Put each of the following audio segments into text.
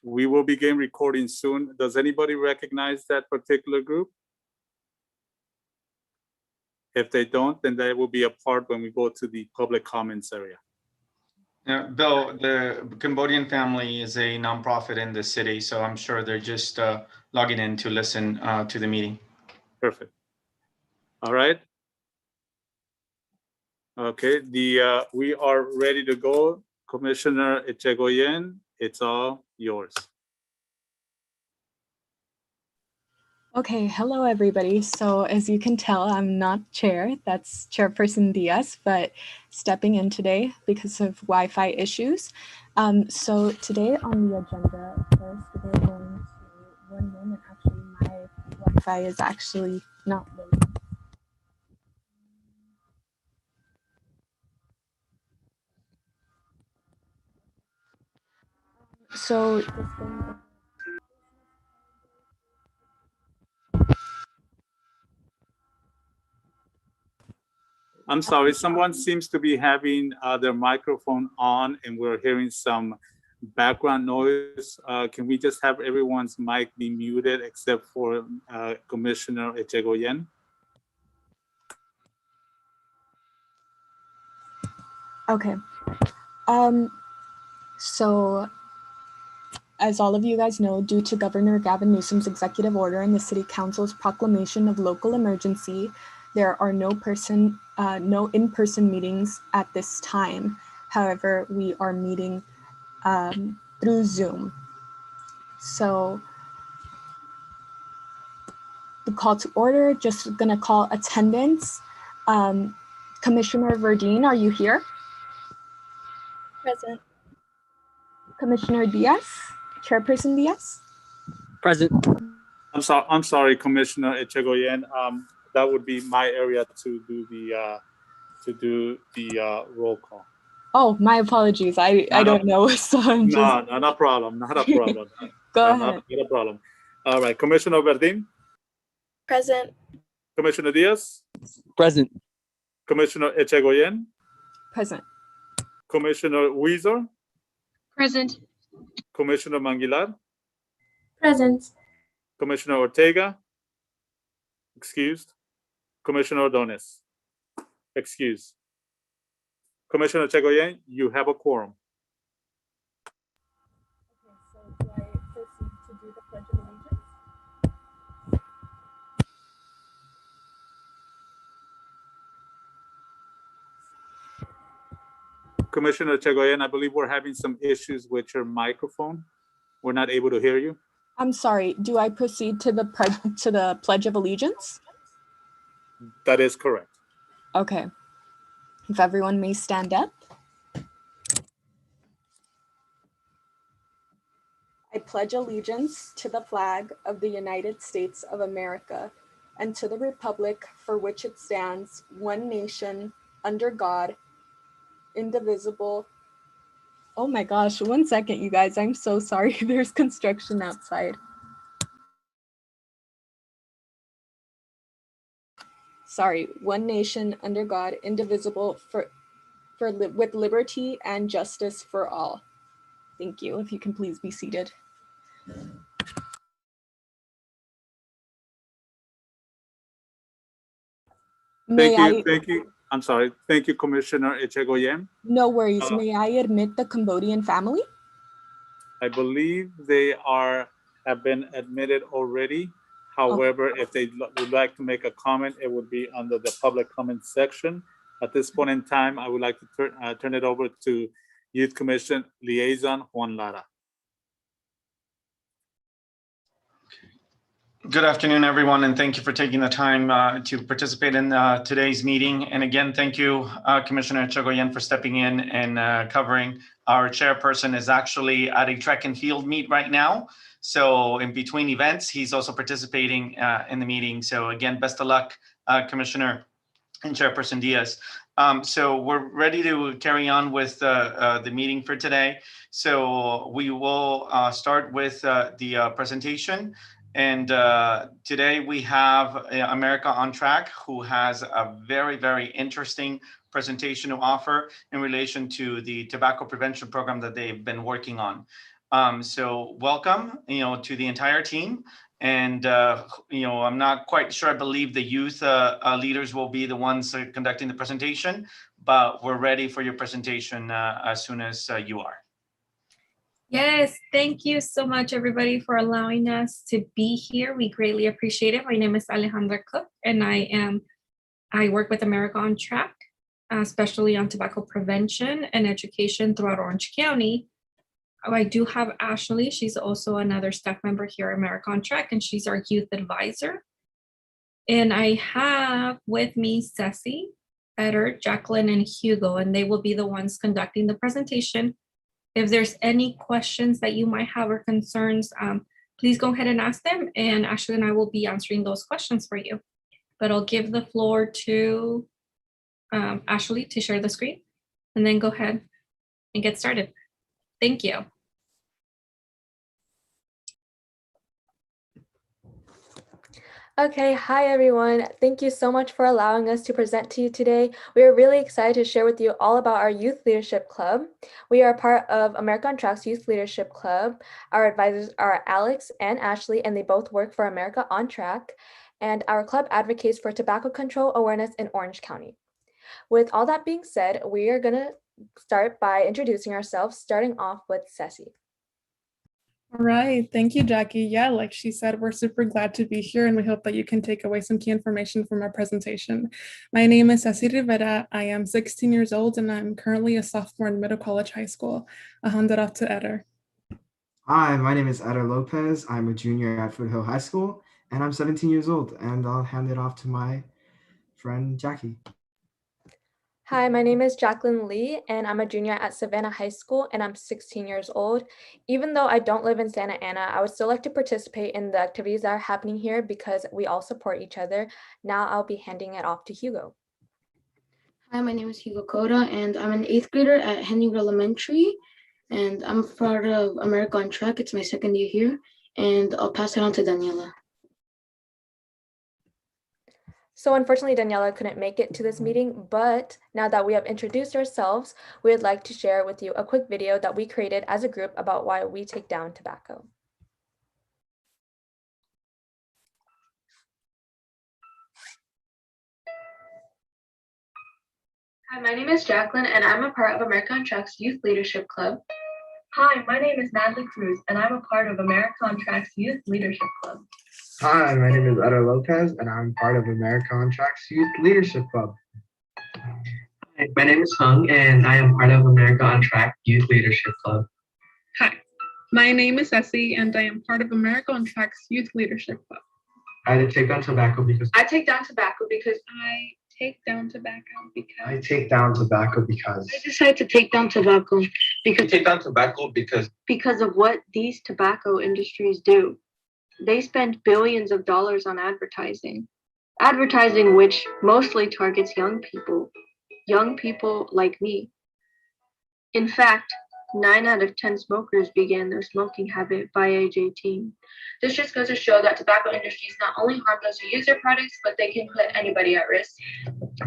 We will begin recording soon. Does anybody recognize that particular group? If they don't, then that will be a part when we go to the public comments area. Yeah, Bill, the Cambodian family is a nonprofit in the city, so I'm sure they're just logging in to listen to the meeting. Perfect. All right. Okay, we are ready to go. Commissioner Echegoyen, it's all yours. Okay, hello everybody. So as you can tell, I'm not chair, that's Chairperson Diaz, but stepping in today because of Wi-Fi issues. So today on the agenda, first we're going to, one moment, actually my Wi-Fi is actually not loading. So just going I'm sorry, someone seems to be having their microphone on and we're hearing some background noise. Can we just have everyone's mic be muted except for Commissioner Echegoyen? Okay. So as all of you guys know, due to Governor Gavin Newsom's executive order and the City Council's proclamation of local emergency, there are no in-person meetings at this time. However, we are meeting through Zoom. So the call to order, just gonna call attendance. Commissioner Verdeen, are you here? Present. Commissioner Diaz, Chairperson Diaz? Present. I'm sorry, Commissioner Echegoyen. That would be my area to do the roll call. Oh, my apologies. I don't know. So I'm just... No, not a problem. Not a problem. Go ahead. Not a problem. All right, Commissioner Verdeen. Present. Commissioner Diaz. Present. Commissioner Echegoyen. Present. Commissioner Weezer. Present. Commissioner Manguilar. Present. Commissioner Ortega. Excused. Commissioner Ordonez. Excused. Commissioner Echegoyen, you have a quorum. Okay, so do I proceed to do the Pledge of Allegiance? Commissioner Echegoyen, I believe we're having some issues with your microphone. We're not able to hear you. I'm sorry. Do I proceed to the Pledge of Allegiance? That is correct. Okay. If everyone may stand up. I pledge allegiance to the flag of the United States of America and to the republic for which it stands, one nation, under God, indivisible. Oh my gosh, one second, you guys. I'm so sorry. There's construction outside. Sorry, one nation, under God, indivisible, with liberty and justice for all. Thank you. If you can please be seated. Thank you. I'm sorry. Thank you, Commissioner Echegoyen. No worries. May I admit the Cambodian family? I believe they have been admitted already. However, if they would like to make a comment, it would be under the public comment section. At this point in time, I would like to turn it over to Youth Commission Liaison Juan Lara. Good afternoon, everyone, and thank you for taking the time to participate in today's meeting. And again, thank you, Commissioner Echegoyen, for stepping in and covering. Our chairperson is actually at a track and field meet right now. So in between events, he's also participating in the meeting. So again, best of luck, Commissioner and Chairperson Diaz. So we're ready to carry on with the meeting for today. So we will start with the presentation. And today we have America on Track, who has a very, very interesting presentation to offer in relation to the tobacco prevention program that they've been working on. So welcome, to the entire team. And, I'm not quite sure. I believe the youth leaders will be the ones conducting the presentation, but we're ready for your presentation as soon as you are. Yes, thank you so much, everybody, for allowing us to be here. We greatly appreciate it. My name is Alejandra Cook, and I work with America on Track, especially on tobacco prevention and education throughout Orange County. I do have Ashley. She's also another staff member here at America on Track, and she's our youth advisor. And I have with me Ceci, Eder, Jacqueline, and Hugo, and they will be the ones conducting the presentation. If there's any questions that you might have or concerns, please go ahead and ask them, and Ashley and I will be answering those questions for you. But I'll give the floor to Ashley to share the screen, and then go ahead and get started. Thank you. Okay, hi everyone. Thank you so much for allowing us to present to you today. We are really excited to share with you all about our Youth Leadership Club. We are part of America on Track's Youth Leadership Club. Our advisors are Alex and Ashley, and they both work for America on Track. And our club advocates for tobacco control awareness in Orange County. With all that being said, we are going to start by introducing ourselves, starting off with Ceci. All right, thank you, Jackie. Yeah, like she said, we're super glad to be here, and we hope that you can take away some key information from our presentation. My name is Ceci Rivera. I am 16 years old, and I'm currently a sophomore in Middle College High School. I'll hand it off to Eder. Hi, my name is Eder Lopez. I'm a junior at Foothill High School, and I'm 17 years old, and I'll hand it off to my friend Jackie. Hi, my name is Jacqueline Lee, and I'm a junior at Savannah High School, and I'm 16 years old. Even though I don't live in Santa Ana, I would still like to participate in the activities that are happening here because we all support each other. Now I'll be handing it off to Hugo. Hi, my name is Hugo Coda, and I'm an 8th grader at Henry Elementary, and I'm part of America on Track. It's my second year here, and I'll pass it on to Daniela. So unfortunately, Daniela couldn't make it to this meeting, but now that we have introduced ourselves, we would like to share with you a quick video that we created as a group about why we take down tobacco. Hi, my name is Jacqueline, and I'm a part of America on Track's Youth Leadership Club. Hi, my name is Natalie Cruz, and I'm a part of America on Track's Youth Leadership Club. Hi, my name is Eder Lopez, and I'm part of America on Track's Youth Leadership Club. Hi, my name is Hung, and I am part of America on Track Youth Leadership Club. Hi, my name is Ceci, and I am part of America on Track's Youth Leadership Club. I take down tobacco because I take down tobacco because I take down tobacco because I take down tobacco because I decided to take down tobacco because Take down tobacco because of what these tobacco industries do. They spend billions of dollars on advertising which mostly targets young people like me. In fact, 9 out of 10 smokers began their smoking habit by age 18. This just goes to show that tobacco industries not only harm those who use their products, but they can put anybody at risk.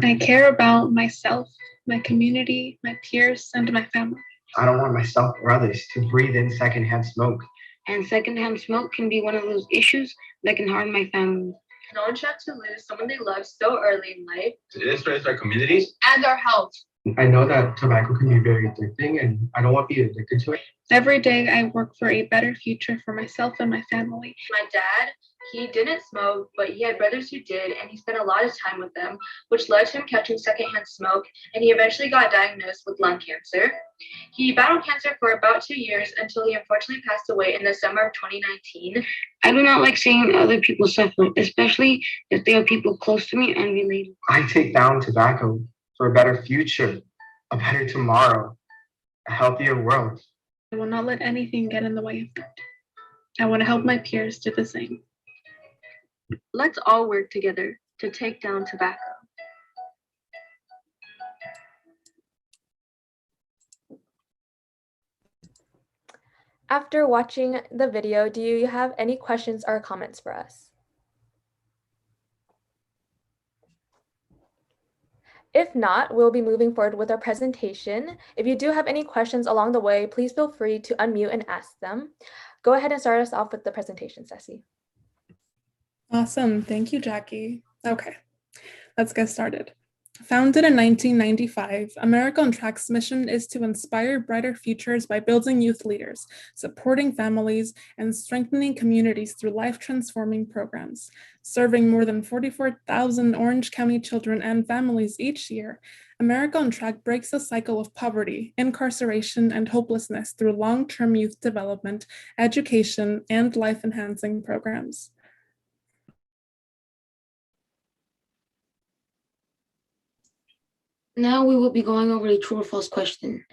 I care about myself, my community, my peers, and my family. I don't want myself or others to breathe in secondhand smoke. and secondhand smoke can be one of those issues that can harm my family. No one should have to lose someone they love so early in life. It destroys our communities And our health. I know that tobacco can be very addicting, and I don't want to be addicted to it. Every day I work for a better future for myself and my family. My dad, he didn't smoke, but he had brothers who did, and he spent a lot of time with them, which led to him catching secondhand smoke, and he eventually got diagnosed with lung cancer. He battled cancer for about 2 years until he unfortunately passed away in the summer of 2019. I do not like seeing other people suffer, especially if they are people close to me and related. I take down tobacco for a better future, a better tomorrow, a healthier world. I will not let anything get in the way of that. I want to help my peers do the same. Let's all work together to take down tobacco. After watching the video, do you have any questions or comments for us? If not, we'll be moving forward with our presentation. If you do have any questions along the way, please feel free to unmute and ask them. Go ahead and start us off with the presentation, Ceci. Awesome. Thank you, Jackie. Okay, let's get started. Founded in 1995, America on Track's mission is to inspire brighter futures by building youth leaders, supporting families, and strengthening communities through life-transforming programs. Serving more than 44,000 Orange County children and families each year, America on Track breaks the cycle of poverty, incarceration, and hopelessness through long-term youth development, education, and life-enhancing programs. Now we will be going over a true or false question.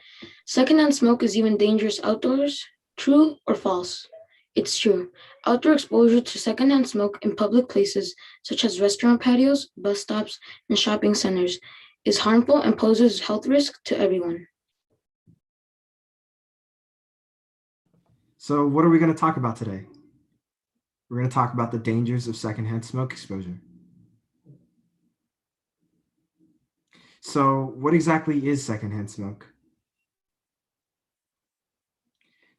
Secondhand smoke is even dangerous outdoors. True or false? It's true. Outdoor exposure to secondhand smoke in public places, such as restaurant patios, bus stops, and shopping centers, is harmful and poses health risk to everyone. So what are we going to talk about today? We're going to talk about the dangers of secondhand smoke exposure. So what exactly is secondhand smoke?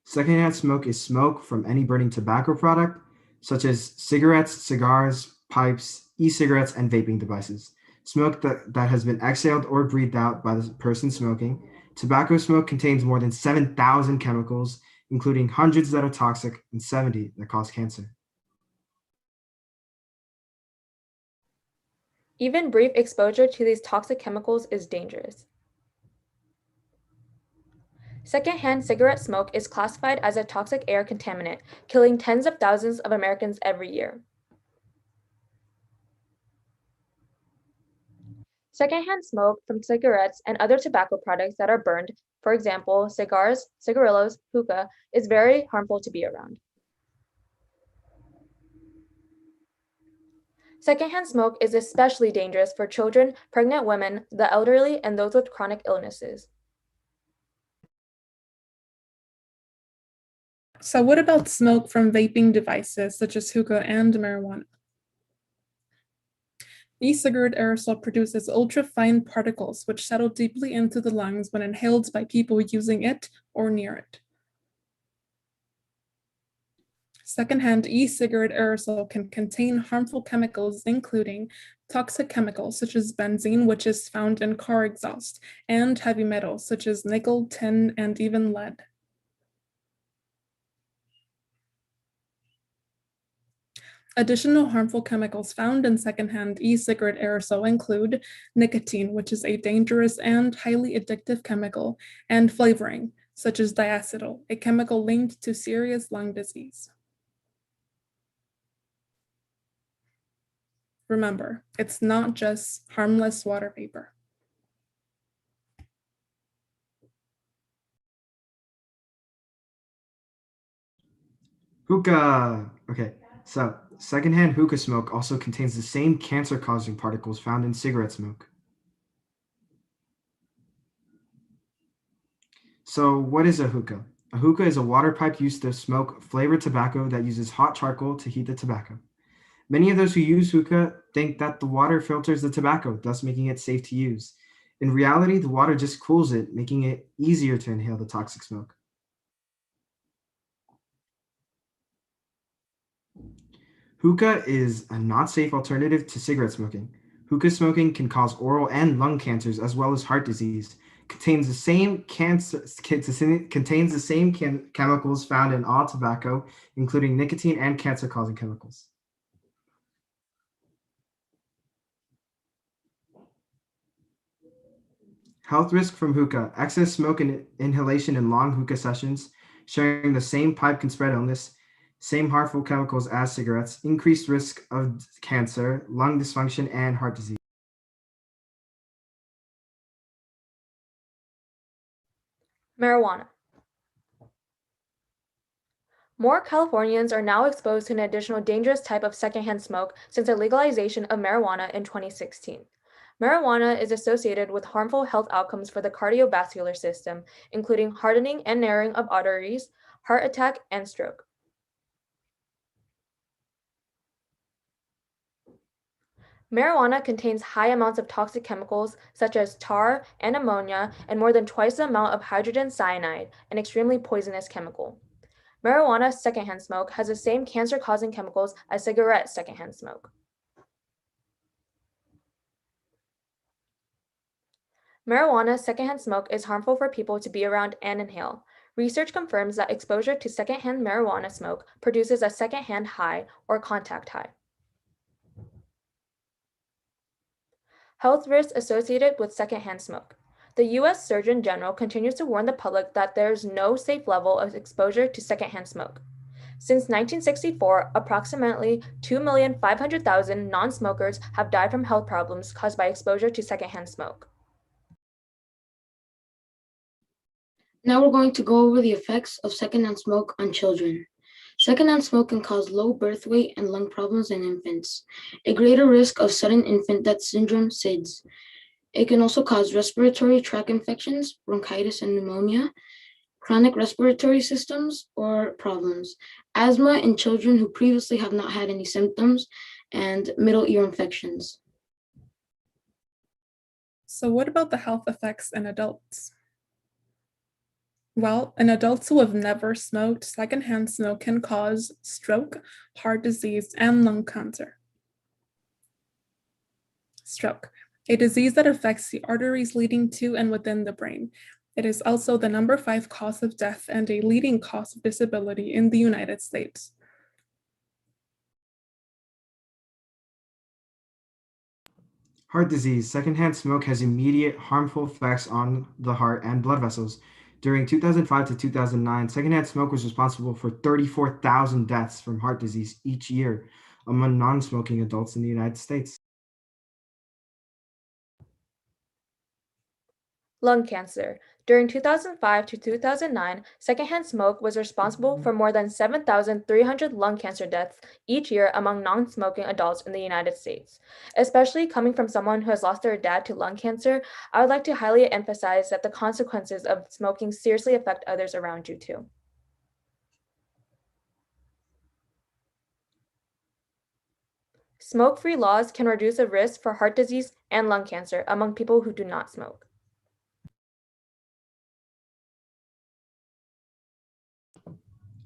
Secondhand smoke is smoke from any burning tobacco product, such as cigarettes, cigars, pipes, e-cigarettes, and vaping devices. Smoke that has been exhaled or breathed out by the person smoking. Tobacco smoke contains more than 7,000 chemicals, including hundreds that are toxic and 70 that cause cancer. Even brief exposure to these toxic chemicals is dangerous. Secondhand cigarette smoke is classified as a toxic air contaminant, killing tens of thousands of Americans every year. Secondhand smoke from cigarettes and other tobacco products that are burned, for example, cigars, cigarillos, hookah, is very harmful to be around. Secondhand smoke is especially dangerous for children, pregnant women, the elderly, and those with chronic illnesses. So what about smoke from vaping devices such as hookah and marijuana? E-cigarette aerosol produces ultra-fine particles which settle deeply into the lungs when inhaled by people using it or near it. Secondhand e-cigarette aerosol can contain harmful chemicals, including toxic chemicals such as benzene, which is found in car exhaust, and heavy metals such as nickel, tin, and even lead. Additional harmful chemicals found in secondhand e-cigarette aerosol include nicotine, which is a dangerous and highly addictive chemical, and flavoring, such as diacetyl, a chemical linked to serious lung disease. Remember, it's not just harmless water vapor. Hookah. Okay, so secondhand hookah smoke also contains the same cancer-causing particles found in cigarette smoke. So what is a hookah? A hookah is a water pipe used to smoke flavored tobacco that uses hot charcoal to heat the tobacco. Many of those who use hookah think that the water filters the tobacco, thus making it safe to use. In reality, the water just cools it, making it easier to inhale the toxic smoke. Hookah is a not safe alternative to cigarette smoking. Hookah smoking can cause oral and lung cancers as well as heart disease. Contains the same chemicals found in all tobacco, including nicotine and cancer-causing chemicals. Health risk from hookah: excess smoke and inhalation in long hookah sessions, sharing the same pipe can spread illness, same harmful chemicals as cigarettes, increased risk of cancer, lung dysfunction, and heart disease. Marijuana. More Californians are now exposed to an additional dangerous type of secondhand smoke since the legalization of marijuana in 2016. Marijuana is associated with harmful health outcomes for the cardiovascular system, including hardening and narrowing of arteries, heart attack, and stroke. Marijuana contains high amounts of toxic chemicals such as tar and ammonia and more than twice the amount of hydrogen cyanide, an extremely poisonous chemical. Marijuana secondhand smoke has the same cancer-causing chemicals as cigarette secondhand smoke. Marijuana secondhand smoke is harmful for people to be around and inhale. Research confirms that exposure to secondhand marijuana smoke produces a secondhand high or contact high. Health risks associated with secondhand smoke. The U.S. Surgeon General continues to warn the public that there is no safe level of exposure to secondhand smoke. Since 1964, approximately 2,500,000 non-smokers have died from health problems caused by exposure to secondhand smoke. Now we're going to go over the effects of secondhand smoke on children. Secondhand smoke can cause low birth weight and lung problems in infants, a greater risk of sudden infant death syndrome, SIDS. It can also cause respiratory tract infections, bronchitis and pneumonia, chronic respiratory systems or problems, asthma in children who previously have not had any symptoms, and middle ear infections. So what about the health effects in adults? Well, in adults who have never smoked, secondhand smoke can cause stroke, heart disease, and lung cancer. Stroke, a disease that affects the arteries leading to and within the brain. It is also the number 5 cause of death and a leading cause of disability in the United States. Heart disease. Secondhand smoke has immediate harmful effects on the heart and blood vessels. During 2005 to 2009, secondhand smoke was responsible for 34,000 deaths from heart disease each year among non-smoking adults in the United States. Lung cancer. During 2005 to 2009, secondhand smoke was responsible for more than 7,300 lung cancer deaths each year among non-smoking adults in the United States. Especially coming from someone who has lost their dad to lung cancer, I would like to highly emphasize that the consequences of smoking seriously affect others around you too. Smoke-free laws can reduce the risk for heart disease and lung cancer among people who do not smoke.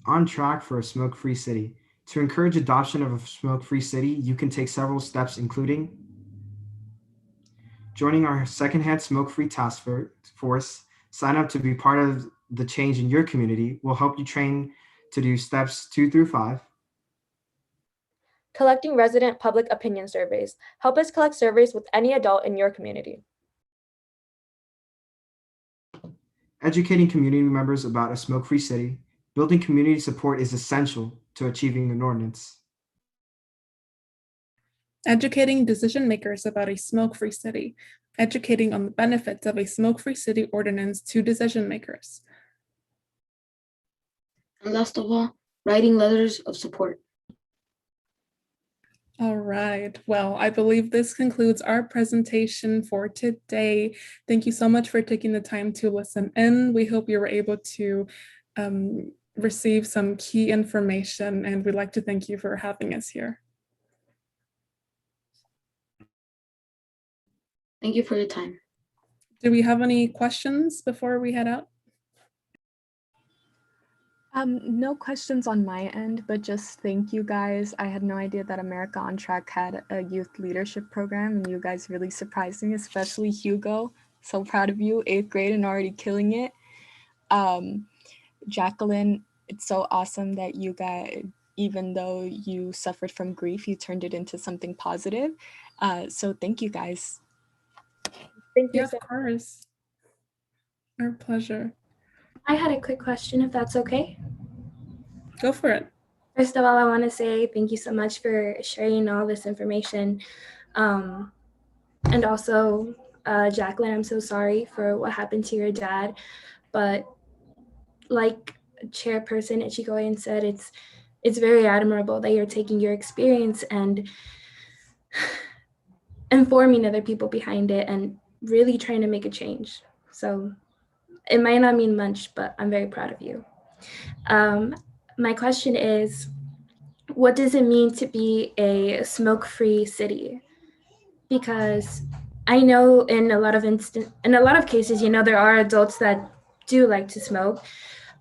On track for a smoke-free city. To encourage adoption of a smoke-free city, you can take several steps, including joining our secondhand smoke-free task force. Sign up to be part of the change in your community. We'll help you train to do steps 2 through 5. Collecting resident public opinion surveys. Help us collect surveys with any adult in your community. Educating community members about a smoke-free city. Building community support is essential to achieving an ordinance. Educating decision makers about a smoke-free city. Educating on the benefits of a smoke-free city ordinance to decision makers. And last of all, writing letters of support. All right. Well, I believe this concludes our presentation for today. Thank you so much for taking the time to listen in. We hope you were able to receive some key information, and we'd like to thank you for having us here. Thank you for your time. Do we have any questions before we head out? No questions on my end, but just thank you guys. I had no idea that America on Track had a youth leadership program, and you guys really surprised me, especially Hugo. So proud of you, 8th grade and already killing it. Jacqueline, it's so awesome that you guys, even though you suffered from grief, you turned it into something positive. So thank you guys. Thank you. Yeah, of course. Our pleasure. I had a quick question, if that's okay. Go for it. First of all, I want to say thank you so much for sharing all this information. And also, Jacqueline, I'm so sorry for what happened to your dad. But like Chairperson Ichigoyen said, it's very admirable that you're taking your experience and informing other people behind it and really trying to make a change. So it might not mean much, but I'm very proud of you. My question is, what does it mean to be a smoke-free city? because I know in a lot of cases, there are adults that do like to smoke.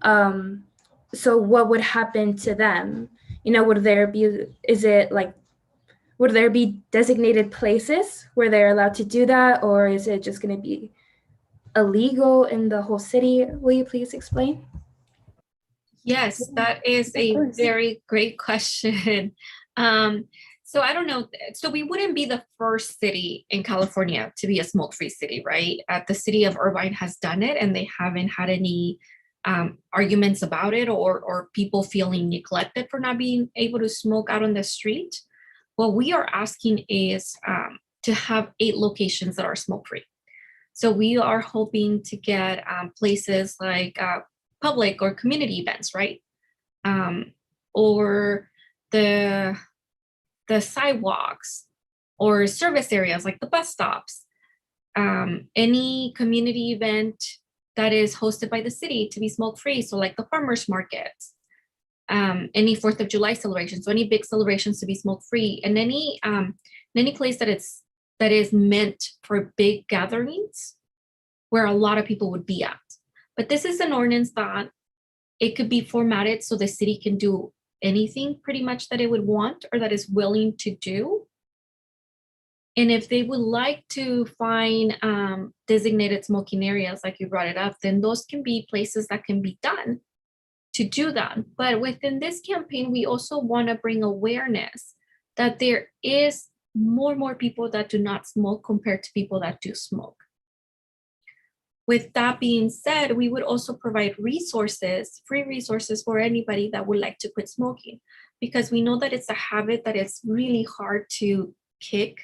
So what would happen to them? Would there be designated places where they're allowed to do that, or is it just going to be illegal in the whole city? Will you please explain? Yes, that is a very great question. So I don't know. So we wouldn't be the first city in California to be a smoke-free city, right? The city of Irvine has done it, and they haven't had any arguments about it or people feeling neglected for not being able to smoke out on the street. What we are asking is to have 8 locations that are smoke-free. So we are hoping to get places like public or community events, right? Or the sidewalks or service areas like the bus stops. Any community event that is hosted by the city to be smoke-free. So like the farmers markets, any 4th of July celebrations, so any big celebrations to be smoke-free, and any place that is meant for big gatherings where a lot of people would be at. But this is an ordinance that it could be formatted so the city can do anything pretty much that it would want or that is willing to do. And if they would like to find designated smoking areas, like you brought it up, then those can be places that can be done to do that. But within this campaign, we also want to bring awareness that there is more people that do not smoke compared to people that do smoke. With that being said, we would also provide resources, free resources for anybody that would like to quit smoking, because we know that it's a habit that is really hard to kick.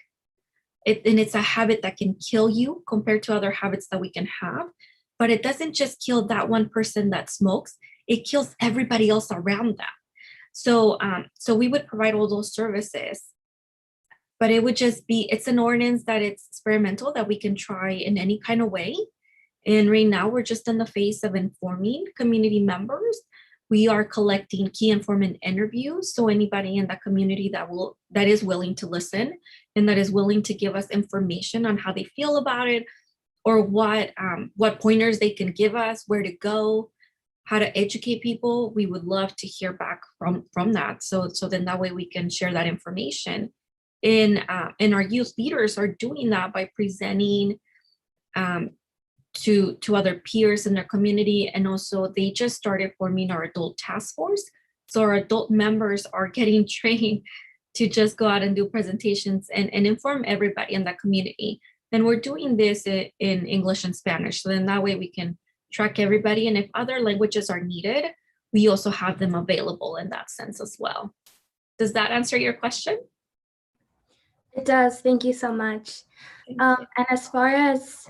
And it's a habit that can kill you compared to other habits that we can have. But it doesn't just kill that one person that smokes, it kills everybody else around them. So we would provide all those services, but it would just be, it's an ordinance that it's experimental, that we can try in any kind of way. And right now we're just in the phase of informing community members. We are collecting key informant interviews. So anybody in the community that is willing to listen and that is willing to give us information on how they feel about it, or what pointers they can give us, where to go, how to educate people, we would love to hear back from that. So then that way we can share that information. And our youth leaders are doing that by presenting to other peers in their community. And also they just started forming our adult task force. So our adult members are getting trained to just go out and do presentations and inform everybody in that community. And we're doing this in English and Spanish. So then that way we can track everybody. And if other languages are needed, we also have them available in that sense as well. Does that answer your question? It does. Thank you so much. And as far as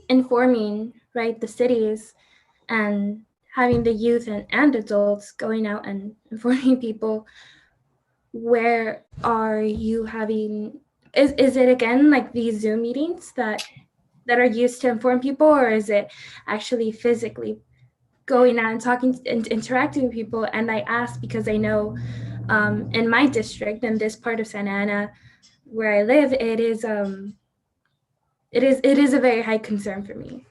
informing, right, the cities and having the youth and adults going out and informing people, where are you having, is it again like these Zoom meetings that are used to inform people, or is it actually physically going out and talking and interacting with people? And I ask because I know in my district, in this part of Santa Ana where I live, it is a very high concern for me,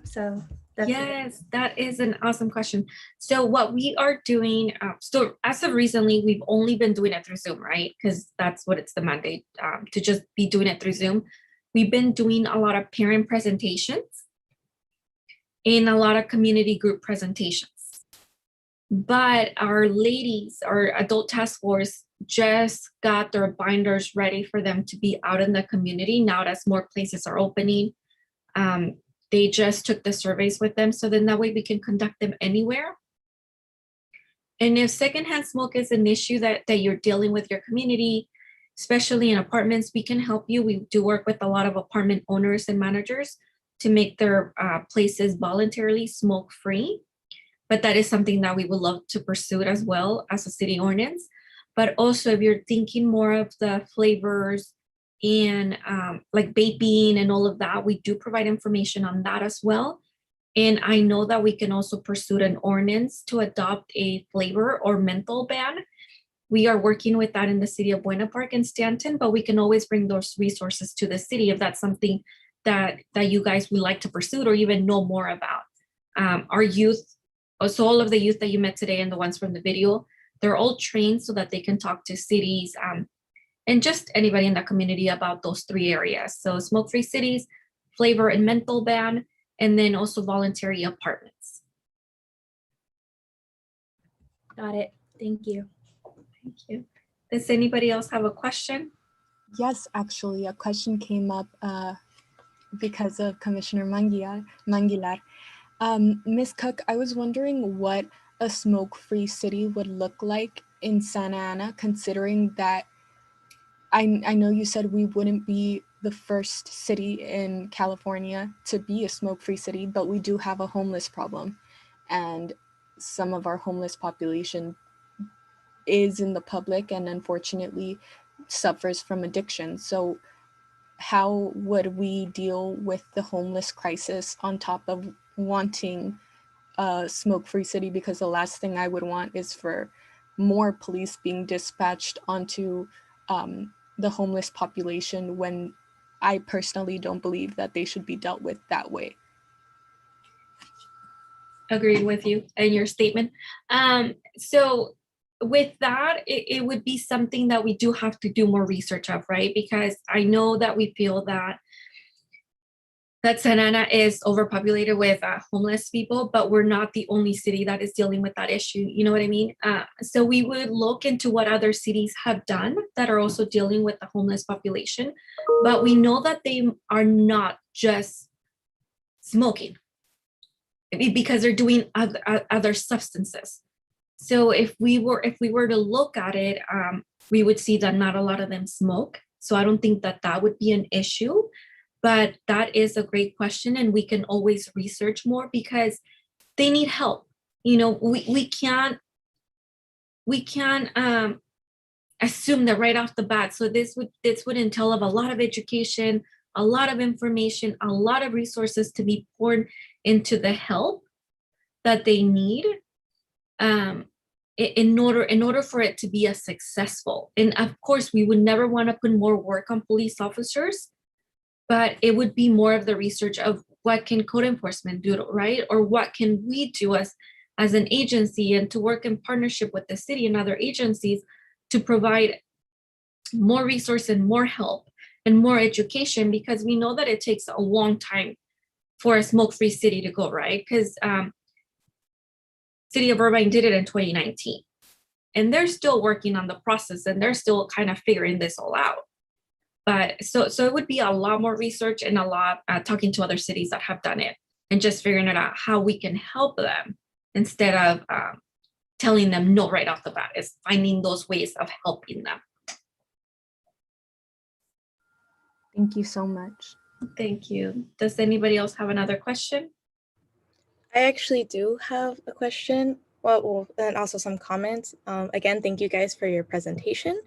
so that's yes, that is an awesome question. So what we are doing, so as of recently, we've only been doing it through Zoom, right? Because that's what it's the mandate, to just be doing it through Zoom. We've been doing a lot of parent presentations and a lot of community group presentations. But our adult task force just got their binders ready for them to be out in the community now as more places are opening. They just took the surveys with them, so then that way we can conduct them anywhere. And if secondhand smoke is an issue that you're dealing with your community, especially in apartments, we can help you. We do work with a lot of apartment owners and managers to make their places voluntarily smoke-free. But that is something that we would love to pursue as well as a city ordinance. But also, if you're thinking more of the flavors and like vaping and all of that, we do provide information on that as well. And I know that we can also pursue an ordinance to adopt a flavor or menthol ban, We are working with that in the city of Buena Park and Stanton, but we can always bring those resources to the city if that's something that you guys would like to pursue or even know more about. Our youth, so all of the youth that you met today and the ones from the video, they're all trained so that they can talk to cities and just anybody in the community about those 3 areas. So smoke-free cities, flavor and menthol ban, and then also voluntary apartments. Got it. Thank you. Thank you. Does anybody else have a question? Yes, actually, a question came up because of Commissioner Manguilar. Ms. Cook, I was wondering what a smoke-free city would look like in Santa Ana, considering that I know you said we wouldn't be the first city in California to be a smoke-free city, but we do have a homeless problem. And some of our homeless population is in the public and unfortunately suffers from addiction. So how would we deal with the homeless crisis on top of wanting a smoke-free city? Because the last thing I would want is for more police being dispatched onto the homeless population when I personally don't believe that they should be dealt with that way. Agreed with you and your statement. So with that, it would be something that we do have to do more research of, right? Because I know that we feel that Santa Ana is overpopulated with homeless people, but we're not the only city that is dealing with that issue. You know what I mean? So we would look into what other cities have done that are also dealing with the homeless population, but we know that they are not just smoking because they're doing other substances. So if we were to look at it, we would see that not a lot of them smoke. So I don't think that would be an issue. But that is a great question, and we can always research more because they need help. You know, we can't assume that right off the bat. So this would entail of a lot of education, a lot of information, a lot of resources to be poured into the help that they need in order for it to be a successful. And of course, we would never want to put more work on police officers, but it would be more of the research of what can code enforcement do, right? Or what can we do as an agency, and to work in partnership with the city and other agencies to provide more resource and more help and more education, because we know that it takes a long time for a smoke-free city to go, right? Because City of Irvine did it in 2019, and they're still working on the process, and they're still kind of figuring this all out. But so it would be a lot more research and a lot talking to other cities that have done it and just figuring it out how we can help them instead of telling them no right off the bat. Is finding those ways of helping them. Thank you so much. Thank you. Does anybody else have another question? I actually do have a question. Well, and also some comments. Again, thank you guys for your presentation.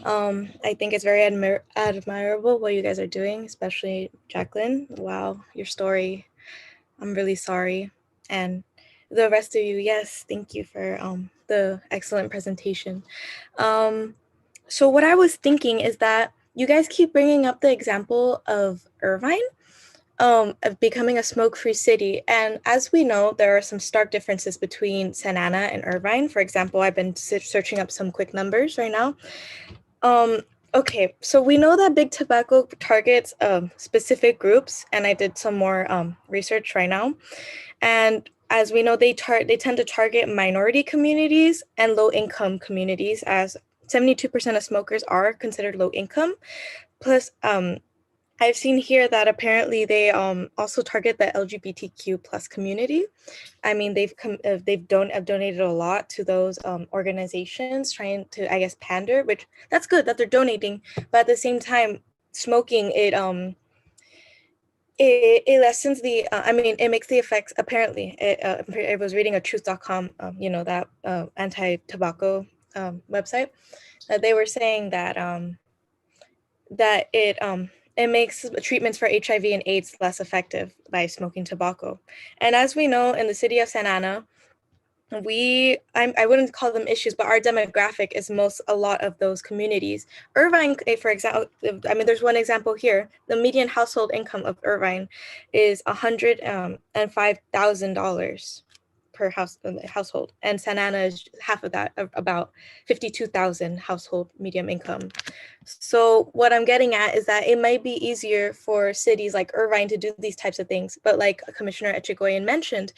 I think it's very admirable what you guys are doing, especially Jacqueline. Wow, your story. I'm really sorry. And the rest of you, yes, thank you for the excellent presentation. So what I was thinking is that you guys keep bringing up the example of Irvine, of becoming a smoke-free city. And as we know, there are some stark differences between Santa Ana and Irvine. For example, I've been searching up some quick numbers right now. Okay, so we know that big tobacco targets specific groups, and I did some more research right now. And as we know, they tend to target minority communities and low-income communities, as 72% of smokers are considered low income. Plus, I've seen here that apparently they also target the LGBTQ plus community. I mean, they've donated a lot to those organizations trying to, I guess, pander, which that's good that they're donating. But at the same time, smoking, it lessens the, I mean, it makes the effects, apparently. I was reading a truth.com, that anti-tobacco website, that they were saying that it makes treatments for HIV and AIDS less effective by smoking tobacco. And as we know, in the city of Santa Ana, I wouldn't call them issues, but our demographic is a lot of those communities. Irvine, for example, I mean, there's one example here. The median household income of Irvine is $105,000 per household, and Santa Ana is half of that, about 52,000 household medium income. So what I'm getting at is that it might be easier for cities like Irvine to do these types of things, but like Commissioner Echegoyen mentioned,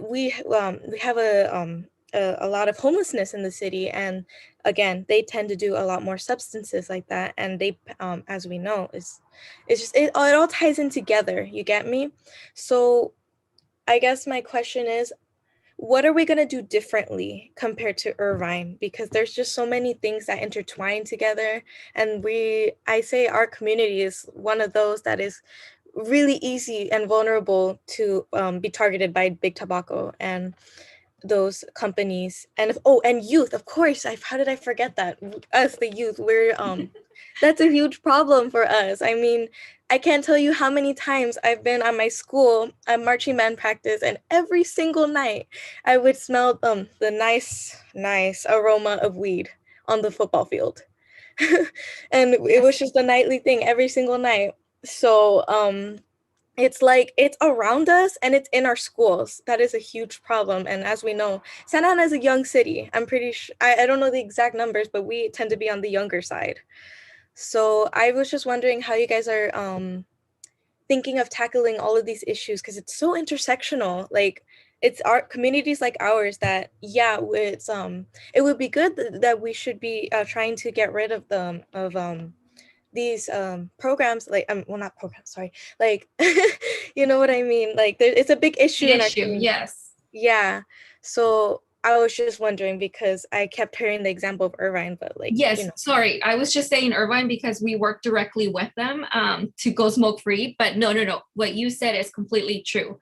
we have a lot of homelessness in the city, and again, they tend to do a lot more substances like that, and they, as we know, it all ties in together. You get me? So I guess my question is, what are we going to do differently compared to Irvine? Because there's just so many things that intertwine together, and I say our community is one of those that is really easy and vulnerable to be targeted by big tobacco and those companies. And and youth, of course. How did I forget that? Us, the youth, we're that's a huge problem for us. I mean, I can't tell you how many times I've been on my school marching band practice, and every single night I would smell the nice aroma of weed on the football field. And it was just a nightly thing every single night. So it's like it's around us and it's in our schools. That is a huge problem. And as we know, Santa Ana is a young city. I'm pretty sure, I don't know the exact numbers, but we tend to be on the younger side. So I was just wondering how you guys are thinking of tackling all of these issues, because it's so intersectional. Like, it's our communities like ours that, yeah, it would be good that we should be trying to get rid of these programs, like well, not programs, sorry, like you know what I mean, like it's a big issue in our community. Yes. Yeah, so I was just wondering, because I kept hearing the example of Irvine, but like, Yes, you know. sorry, I was just saying Irvine because we work directly with them to go smoke free, but no, what you said is completely true.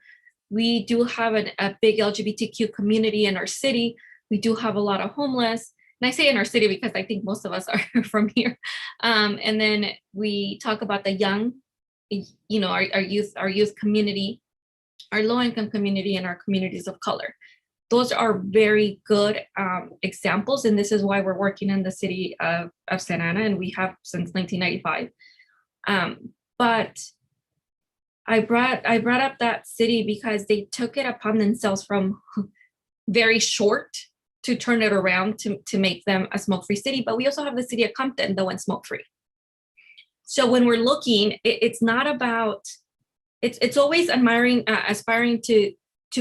We do have a big LGBTQ community in our city. We do have a lot of homeless. And I say in our city because I think most of us are from here. And then we talk about the young, you know, our youth community, our low-income community, and our communities of color. Those are very good examples. And this is why we're working in the city of Santa Ana, and we have since 1995. But I brought up that city because they took it upon themselves from very short to turn it around to make them a smoke-free city. But we also have the city of Compton that went smoke-free. So when we're looking, it's not about, it's always aspiring to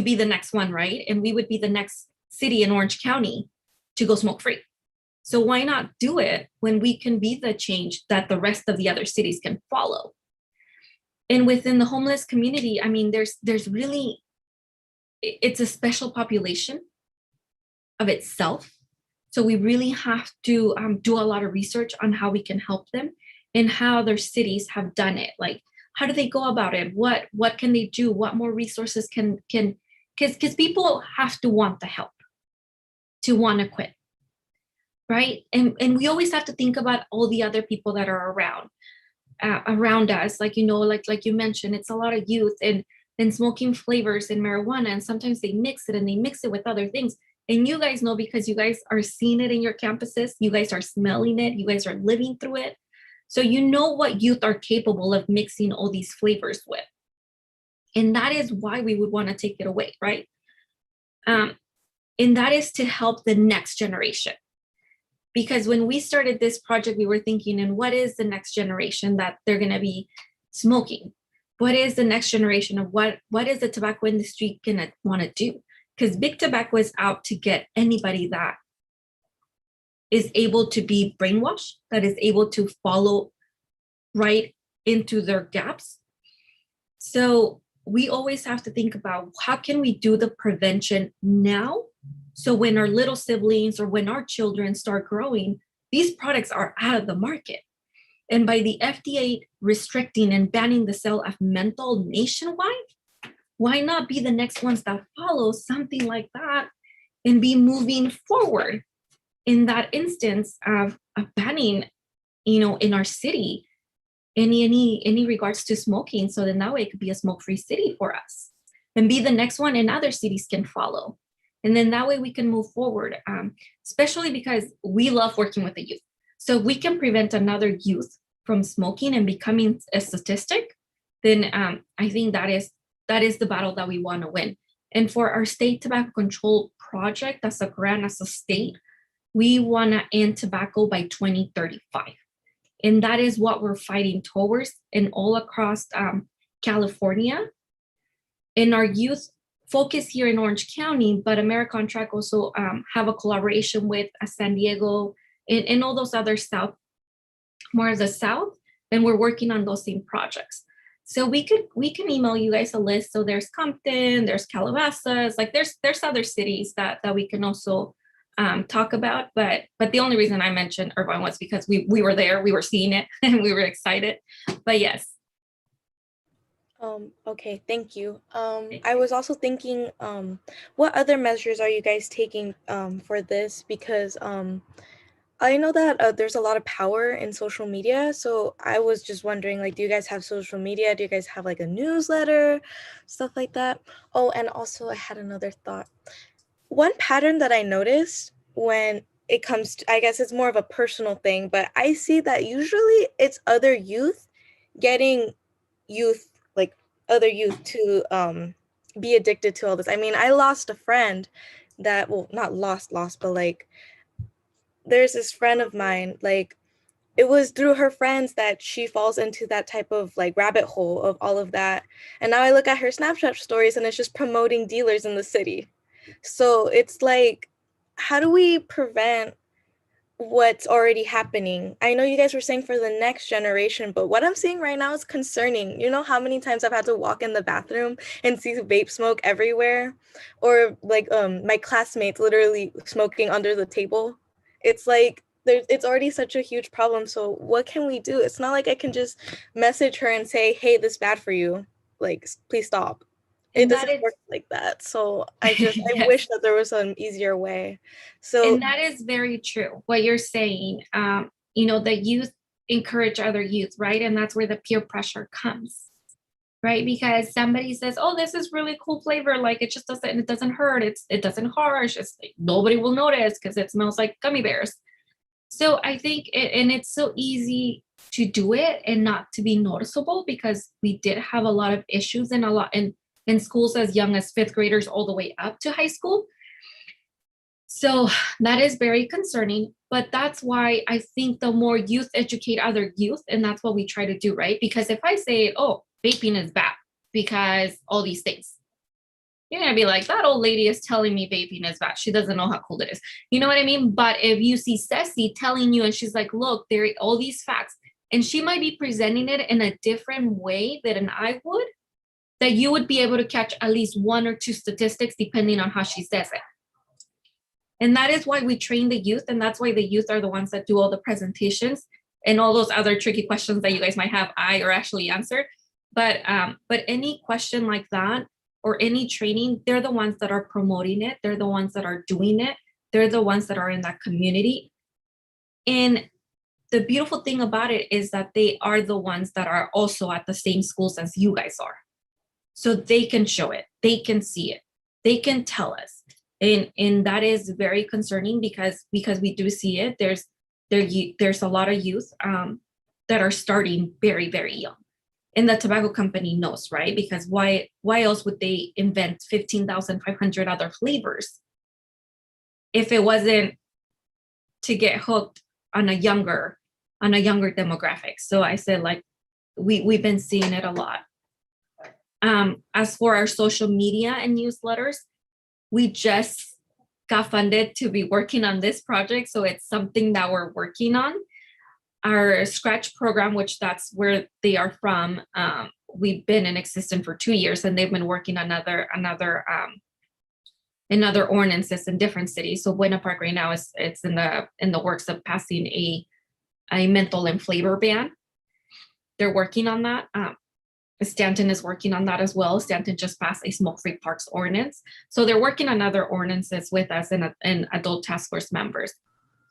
be the next one, right? And we would be the next city in Orange County to go smoke-free. So why not do it when we can be the change that the rest of the other cities can follow? And within the homeless community, I mean, there's really, it's a special population of itself. So we really have to do a lot of research on how we can help them and how their cities have done it. Like, how do they go about it? What can they do? What more resources can because people have to want the help to want to quit, right? And we always have to think about all the other people that are around us. Like, you know, like you mentioned, it's a lot of youth and smoking flavors and marijuana, and sometimes they mix it with other things. And you guys know, because you guys are seeing it in your campuses, you guys are smelling it, you guys are living through it. So you know what youth are capable of mixing all these flavors with. And that is why we would want to take it away, right? And that is to help the next generation. Because when we started this project, we were thinking, and what is the next generation that they're going to be smoking? What is the next generation of what is the tobacco industry going to want to do? Because big tobacco is out to get anybody that is able to be brainwashed, that is able to follow right into their gaps. So we always have to think about, how can we do the prevention now? So when our little siblings or when our children start growing, these products are out of the market. And by the FDA restricting and banning the sale of menthol nationwide, why not be the next ones that follow something like that and be moving forward in that instance of banning, you know, in our city, any regards to smoking? So then that way it could be a smoke-free city for us and be the next one, and other cities can follow. And then that way we can move forward, especially because we love working with the youth. So if we can prevent another youth from smoking and becoming a statistic, then I think that is the battle that we want to win. And for our state tobacco control project, as a grant, as a state, we want to end tobacco by 2035. And that is what we're fighting towards, and all across California. And our youth focus here in Orange County, but America on Track also have a collaboration with San Diego and all those other south, more of the south, and we're working on those same projects. So we can email you guys a list. So there's Compton, there's Calabasas, like there's other cities that we can also talk about. But the only reason I mentioned Irvine was because we were there, we were seeing it, and we were excited. But yes. Okay, thank you. I was also thinking, what other measures are you guys taking for this? Because I know that there's a lot of power in social media. So I was just wondering, like, do you guys have social media? Do you guys have like a newsletter, stuff like that? Oh, and also I had another thought. One pattern that I noticed when it comes to, I guess it's more of a personal thing, but I see that usually it's other youth getting other youth to be addicted to all this. I mean, I lost a friend that, well, not lost, but like, there's this friend of mine, like, it was through her friends that she falls into that type of like rabbit hole of all of that. And now I look at her Snapchat stories and it's just promoting dealers in the city. So it's like, how do we prevent what's already happening? I know you guys were saying for the next generation, but what I'm seeing right now is concerning. You know how many times I've had to walk in the bathroom and see vape smoke everywhere? Or like my classmates literally smoking under the table. It's like, it's already such a huge problem. So what can we do? It's not like I can just message her and say, hey, this is bad for you. Like, please stop. It doesn't work like that. So I Yes. wish that there was an easier way. So, and that is very true, what you're saying. The youth encourage other youth, right? And that's where the peer pressure comes, right? Because somebody says, oh, this is really cool flavor. Like it doesn't hurt. It doesn't harsh. It's like, nobody will notice because it smells like gummy bears. So I think, and it's so easy to do it and not to be noticeable, because we did have a lot of issues in schools as young as 5th graders all the way up to high school. So that is very concerning, but that's why I think the more youth educate other youth, and that's what we try to do, right? Because if I say, oh, vaping is bad because all these things, you're gonna be like, that old lady is telling me vaping is bad. She doesn't know how cool it is. You know what I mean? But if you see Ceci telling you and she's like, look, there are all these facts, and she might be presenting it in a different way than I would, that you would be able to catch at least 1 or 2 statistics depending on how she says it. And that is why we train the youth, and that's why the youth are the ones that do all the presentations and all those other tricky questions that you guys might have, I or Ashley answer. But any question like that or any training, they're the ones that are promoting it. They're the ones that are doing it. They're the ones that are in that community. And the beautiful thing about it is that they are the ones that are also at the same schools as you guys are. So they can show it, they can see it, they can tell us. And that is very concerning because we do see it. There's a lot of youth that are starting very, very young. And the tobacco company knows, right? Because why else would they invent 15,500 other flavors if it wasn't to get hooked on a younger demographic? So I said, like, we've been seeing it a lot. As for our social media and newsletters, we just got funded to be working on this project. So it's something that we're working on. Our Scratch program, which that's where they are from, we've been in existence for 2 years, and they've been working on another ordinances in different cities. So Buena Park right now it's in the works of passing a menthol and flavor ban. They're working on that. Stanton is working on that as well. Stanton just passed a smoke-free parks ordinance. So they're working on other ordinances with us and adult task force members.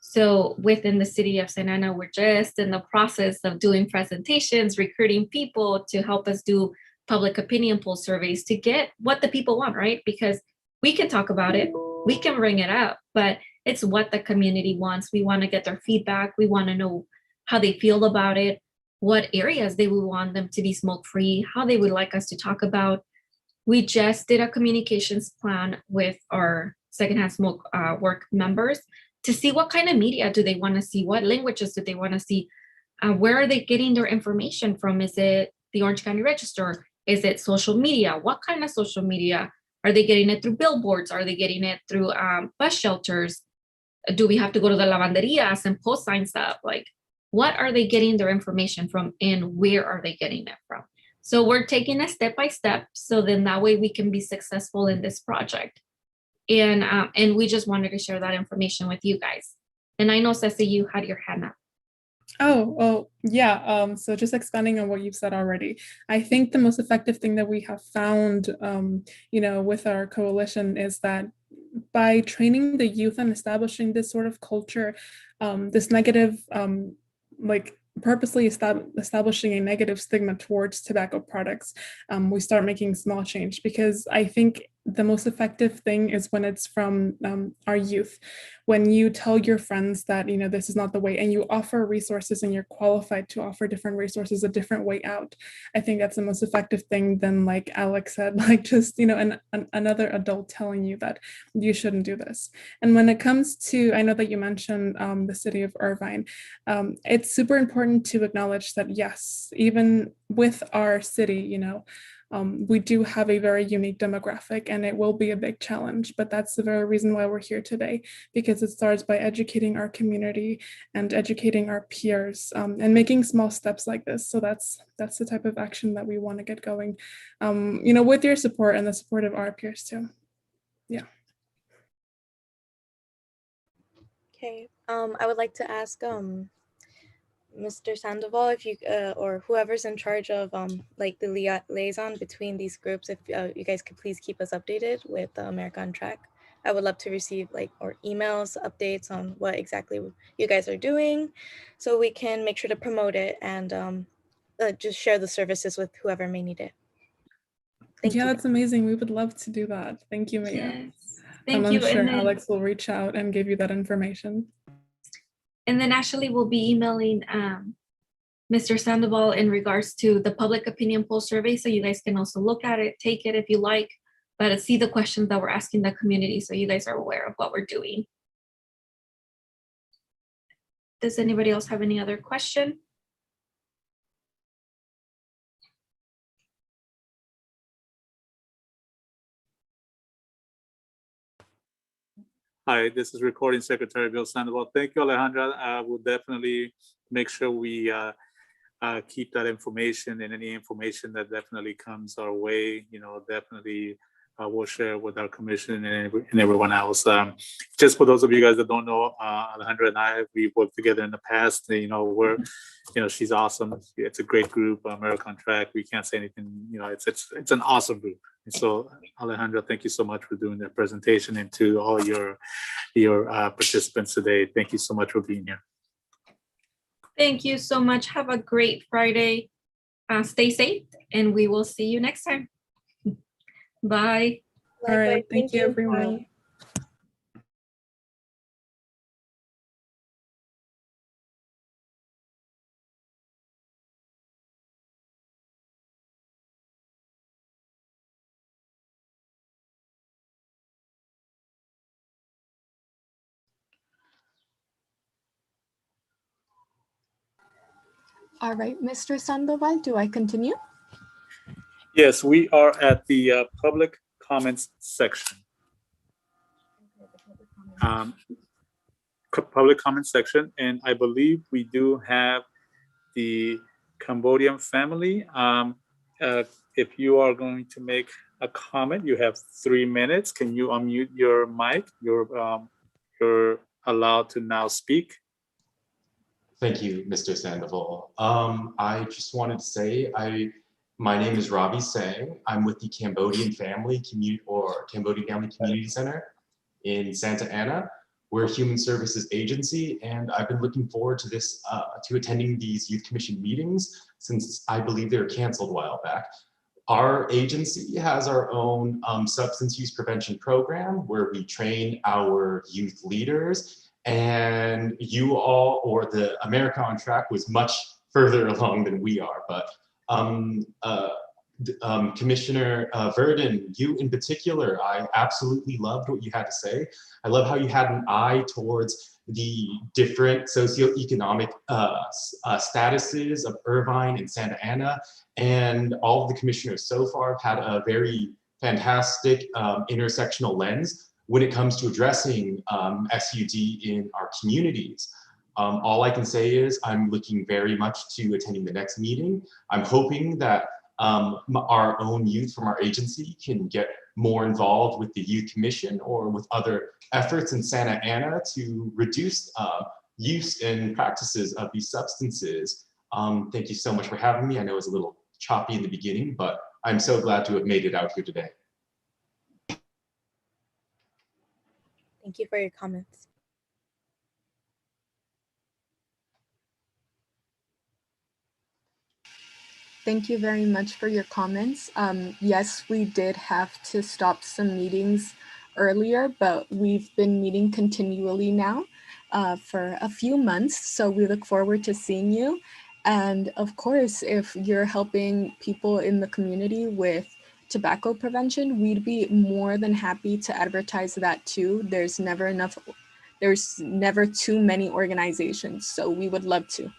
So within the city of Santa Ana, we're just in the process of doing presentations, recruiting people to help us do public opinion poll surveys to get what the people want, right? Because we can talk about it, we can bring it up, but it's what the community wants. We want to get their feedback. We want to know how they feel about it, what areas they would want them to be smoke-free, how they would like us to talk about. We just did a communications plan with our secondhand smoke work members to see what kind of media do they want to see, what languages do they want to see, where are they getting their information from? Is it the Orange County Register? Is it social media? What kind of social media? Are they getting it through billboards? Are they getting it through bus shelters? Do we have to go to the lavanderias and post signs up? Like, what are they getting their information from and where are they getting it from? So we're taking it step by step, so then that way we can be successful in this project. And we just wanted to share that information with you guys. And I know, Ceci, you had your hand up. Oh, yeah. So just expanding on what you've said already, I think the most effective thing that we have found, with our coalition is that by training the youth and establishing this sort of culture, this negative, purposely establishing a negative stigma towards tobacco products, we start making small change, because I think the most effective thing is when it's from our youth. When you tell your friends that, this is not the way, and you offer resources and you're qualified to offer different resources, a different way out. I think that's the most effective thing than, like Alex said, like just, another adult telling you that you shouldn't do this. And when it comes to, I know that you mentioned the city of Irvine, it's super important to acknowledge that, yes, even with our city, we do have a very unique demographic, and it will be a big challenge, but that's the very reason why we're here today, because it starts by educating our community and educating our peers, and making small steps like this. So that's the type of action that we want to get going, with your support and the support of our peers too. Yeah. Okay, I would like to ask Mr. Sandoval, if you or whoever's in charge of the liaison between these groups, if you guys could please keep us updated with America on Track. I would love to receive or emails, updates on what exactly you guys are doing, so we can make sure to promote it and just share the services with whoever may need it. Thank you. That's amazing. We would love to do that. Thank you, Maya. Yes. Thank you. I'm sure And then, Alex will reach out and give you that information. And then Ashley will be emailing Mr. Sandoval in regards to the public opinion poll survey, so you guys can also look at it, take it if you like, but see the questions that we're asking the community, so you guys are aware of what we're doing. Does anybody else have any other question? Hi, this is Recording Secretary Bill Sandoval. Thank you, Alejandra. I will definitely make sure we keep that information, and any information that definitely comes our way, definitely we'll share with our commission and everyone else. Just for those of you guys that don't know, Alejandra and I, we've worked together in the past. She's awesome. It's a great group, America on Track. We can't say anything, it's an awesome group. So Alejandra, thank you so much for doing that presentation, and to all your participants today. Thank you so much for being here. Thank you so much. Have a great Friday. Stay safe, and we will see you next time. Bye. All right. Thank you, everyone. Bye. All right, Mr. Sandoval, do I continue? Yes, we are at the public comments section. Public comment section, and I believe we do have the Cambodian family. If you are going to make a comment, you have 3 minutes. Can you unmute your mic? You're allowed to now speak. Thank you, Mr. Sandoval. I just wanted to say, my name is Robbie Sang. I'm with the Cambodian Family Community Center in Santa Ana. We're a human services agency, and I've been looking forward to this, to attending these youth commission meetings since I believe they were canceled a while back. our agency has our own substance use prevention program where we train our youth leaders, and you all, or the America on Track, was much further along than we are. But Commissioner Verdon, you in particular, I absolutely loved what you had to say. I love how you had an eye towards the different socioeconomic statuses of Irvine and Santa Ana, and all of the commissioners so far have had a very fantastic intersectional lens when it comes to addressing SUD in our communities. All I can say is I'm looking very much to attending the next meeting. I'm hoping that our own youth from our agency can get more involved with the Youth Commission or with other efforts in Santa Ana to reduce use and practices of these substances. Thank you so much for having me. I know it was a little choppy in the beginning, but I'm so glad to have made it out here today. Thank you for your comments. Thank you very much for your comments. Yes, we did have to stop some meetings earlier, but we've been meeting continually now for a few months. So we look forward to seeing you. And of course, if you're helping people in the community with tobacco prevention, we'd be more than happy to advertise that too. There's never too many organizations, so we would love to.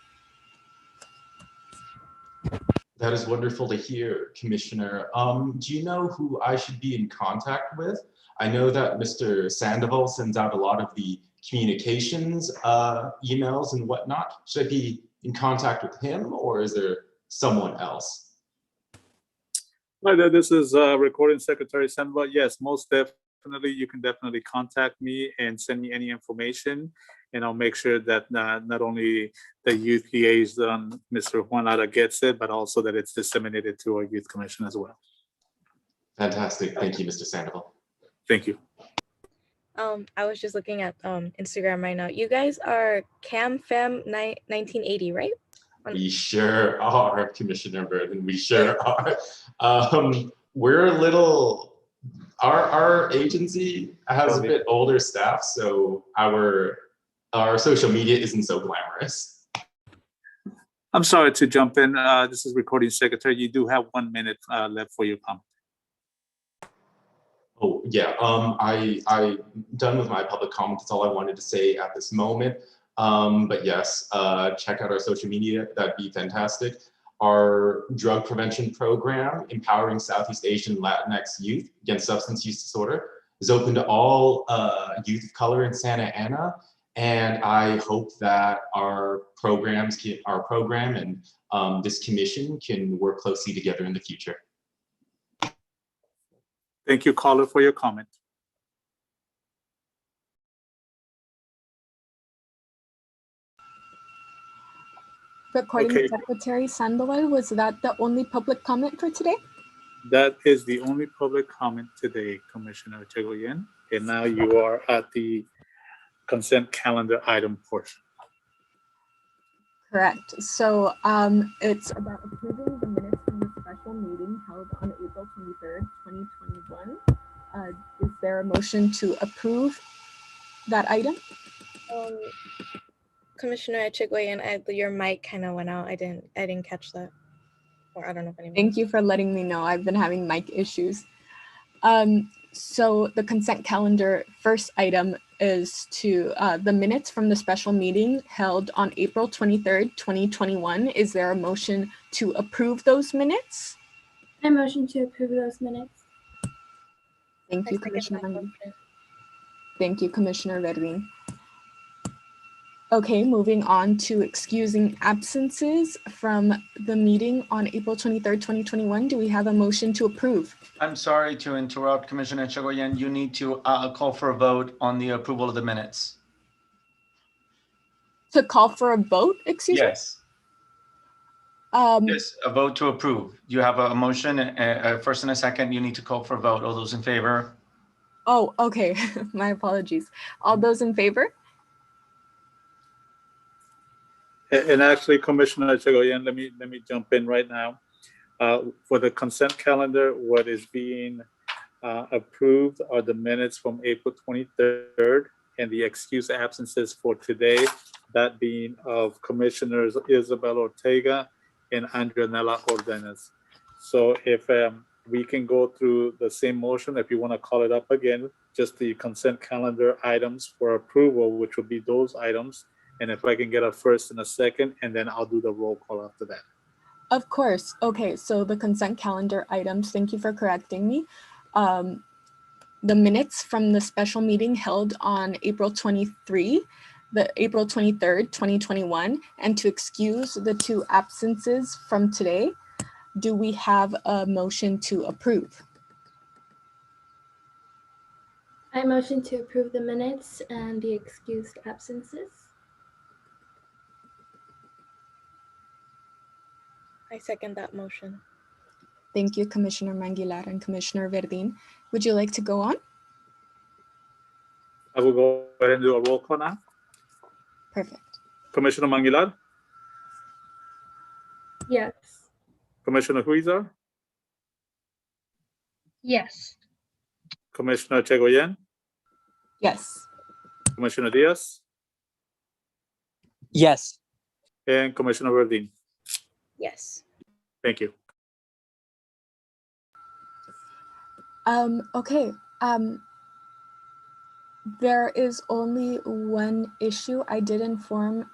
That is wonderful to hear, Commissioner. Do you know who I should be in contact with? I know that Mr. Sandoval sends out a lot of the communications emails and whatnot. Should I be in contact with him, or is there someone else? Hi there, this is Recording Secretary Sandoval. Yes, most definitely. You can definitely contact me and send me any information, and I'll make sure that not only the youth liaison, Mr. Juan Lara, gets it, but also that it's disseminated to our youth commission as well. Fantastic. Thank you, Mr. Sandoval. Thank you. I was just looking at Instagram right now. You guys are CamFam 1980, right? We sure are, Commissioner Verdon. We sure are. We're a little, our agency has a bit older staff, so our social media isn't so glamorous. I'm sorry to jump in. This is Recording Secretary. You do have 1 minute left for your comment. Oh, yeah. I'm done with my public comment. That's all I wanted to say at this moment. But yes, check out our social media. That'd be fantastic. Our drug prevention program, Empowering Southeast Asian Latinx Youth Against Substance Use Disorder, is open to all youth of color in Santa Ana. And I hope that our program and this commission can work closely together in the future. Thank you, caller, for your comment. Recording Secretary Sandoval, was that the only public comment for today? That is the only public comment today, Commissioner Echegoyen. And now you are at the consent calendar item portion. Correct. So it's about approving the minutes from the special meeting held on April 23rd, 2021. Is there a motion to approve that item? Commissioner Echegoyen, your mic kind of went out. I didn't catch that. Or I don't know if anyone. Thank you for letting me know. I've been having mic issues. So the consent calendar first item is to the minutes from the special meeting held on April 23rd, 2021. Is there a motion to approve those minutes? I motion to approve those minutes. Thank you, Commissioner Verdin. Thank you, Commissioner Verdin. Okay, moving on to excusing absences from the meeting on April 23rd, 2021. Do we have a motion to approve? I'm sorry to interrupt, Commissioner Echegoyen. You need to call for a vote on the approval of the minutes. To call for a vote, excuse me? Yes. Yes, a vote to approve. You have a motion, first and a second. You need to call for a vote. All those in favor? Oh, okay. My apologies. All those in favor? And actually, Commissioner Echegoyen, let me jump in right now. For the consent calendar, what is being approved are the minutes from April 23rd and the excused absences for today, that being of Commissioners Isabel Ortega and Andrianella Ordenes. So if we can go through the same motion, if you want to call it up again, just the consent calendar items for approval, which would be those items. And if I can get a first and a second, and then I'll do the roll call after that. Of course. Okay, so the consent calendar items, thank you for correcting me. The minutes from the special meeting held on April 23, the April 23rd, 2021, and to excuse the 2 absences from today, do we have a motion to approve? I motion to approve the minutes and the excused absences. I second that motion. Thank you, Commissioner Manguilar and Commissioner Verdin. Would you like to go on? I will go ahead and do a roll call now. Perfect. Commissioner Manguilar, Yes. Commissioner Huizar, Yes. Commissioner Chegoyen, Yes. Commissioner Diaz, Yes. and Commissioner Verdin. Yes. Thank you. Okay. There is only one issue. I did inform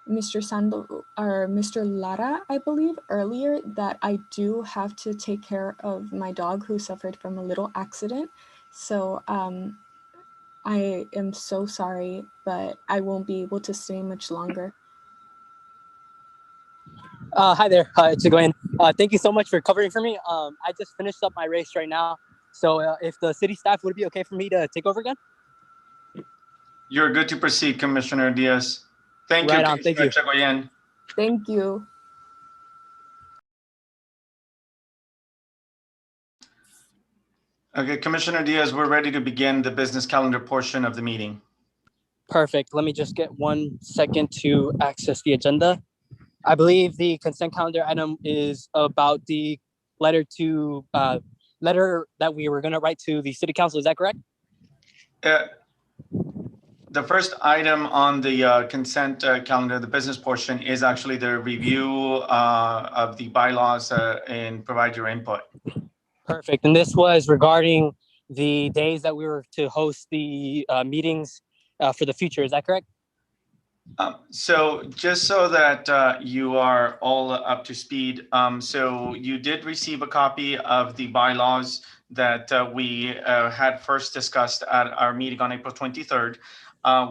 Mr. Sandoval or Mr. Lara, I believe, earlier that I do have to take care of my dog who suffered from a little accident. So I am so sorry, but I won't be able to stay much longer. Hi there, it's Glenn. Thank you so much for covering for me. I just finished up my race right now. So if the city staff would be okay for me to take over again? You're good to proceed, Commissioner Diaz. Thank Right you, on, thank Commissioner Chegoyen. Thank you. Okay, Commissioner Diaz, we're ready to begin the business calendar portion of the meeting. Perfect. Let me just get 1 second to access the agenda. I believe the consent calendar item is about the letter that we were going to write to the city council. Is that correct? The first item on the consent calendar, the business portion, is actually the review of the bylaws and provide your input. Perfect. And this was regarding the days that we were to host the meetings for the future. Is that correct? So just so that you are all up to speed, so you did receive a copy of the bylaws that we had first discussed at our meeting on April 23rd.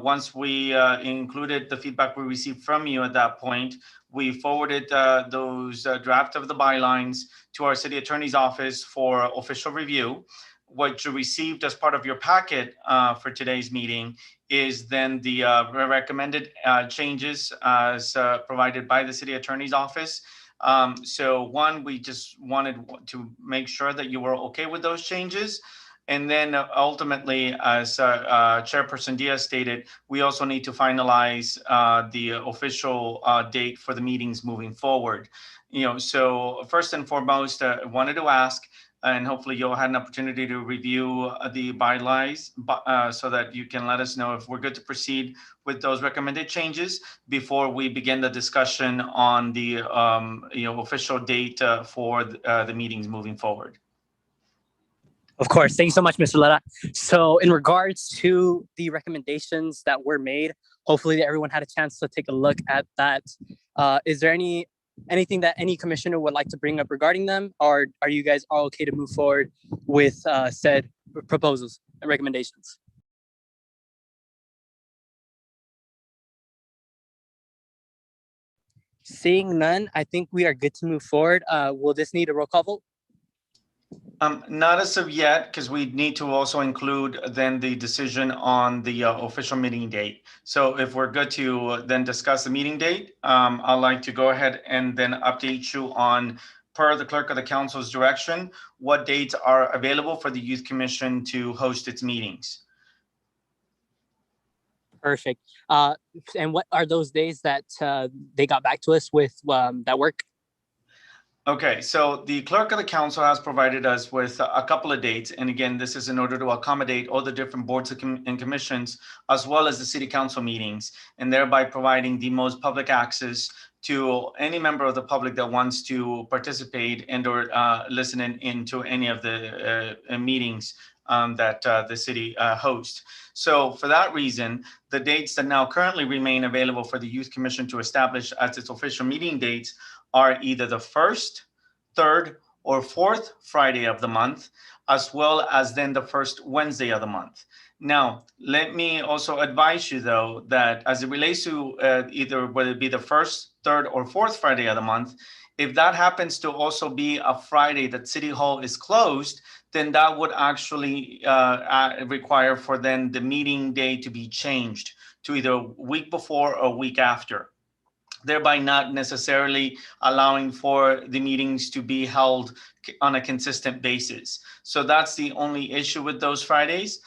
Once we included the feedback we received from you at that point, we forwarded those draft of the bylines to our city attorney's office for official review. What you received as part of your packet for today's meeting is then the recommended changes as provided by the city attorney's office. So one, we just wanted to make sure that you were okay with those changes. And then ultimately, as Chairperson Diaz stated, we also need to finalize the official date for the meetings moving forward. So first and foremost, I wanted to ask, and hopefully you'll have an opportunity to review the bylaws so that you can let us know if we're good to proceed with those recommended changes before we begin the discussion on the official date for the meetings moving forward. Of course. Thank you so much, Mr. Lara. So in regards to the recommendations that were made, hopefully everyone had a chance to take a look at that. Is there anything that any commissioner would like to bring up regarding them, or are you guys all okay to move forward with said proposals and recommendations? Seeing none, I think we are good to move forward. Will this need a roll call vote? Not as of yet, because we need to also include then the decision on the official meeting date. So if we're good to then discuss the meeting date, I'd like to go ahead and then update you on, per the clerk of the council's direction, what dates are available for the Youth Commission to host its meetings. Perfect. And what are those days that they got back to us with that work? Okay, so the clerk of the council has provided us with a couple of dates. And again, this is in order to accommodate all the different boards and commissions, as well as the city council meetings, and thereby providing the most public access to any member of the public that wants to participate and or listen into any of the meetings that the city hosts. So for that reason, the dates that now currently remain available for the Youth Commission to establish as its official meeting dates are either the first, third, or fourth Friday of the month, as well as then the first Wednesday of the month. Now, let me also advise you, though, that as it relates to either whether it be the first, third, or fourth Friday of the month, if that happens to also be a Friday that City Hall is closed, then that would actually require for then the meeting day to be changed to either a week before or a week after, thereby not necessarily allowing for the meetings to be held on a consistent basis. So that's the only issue with those Fridays.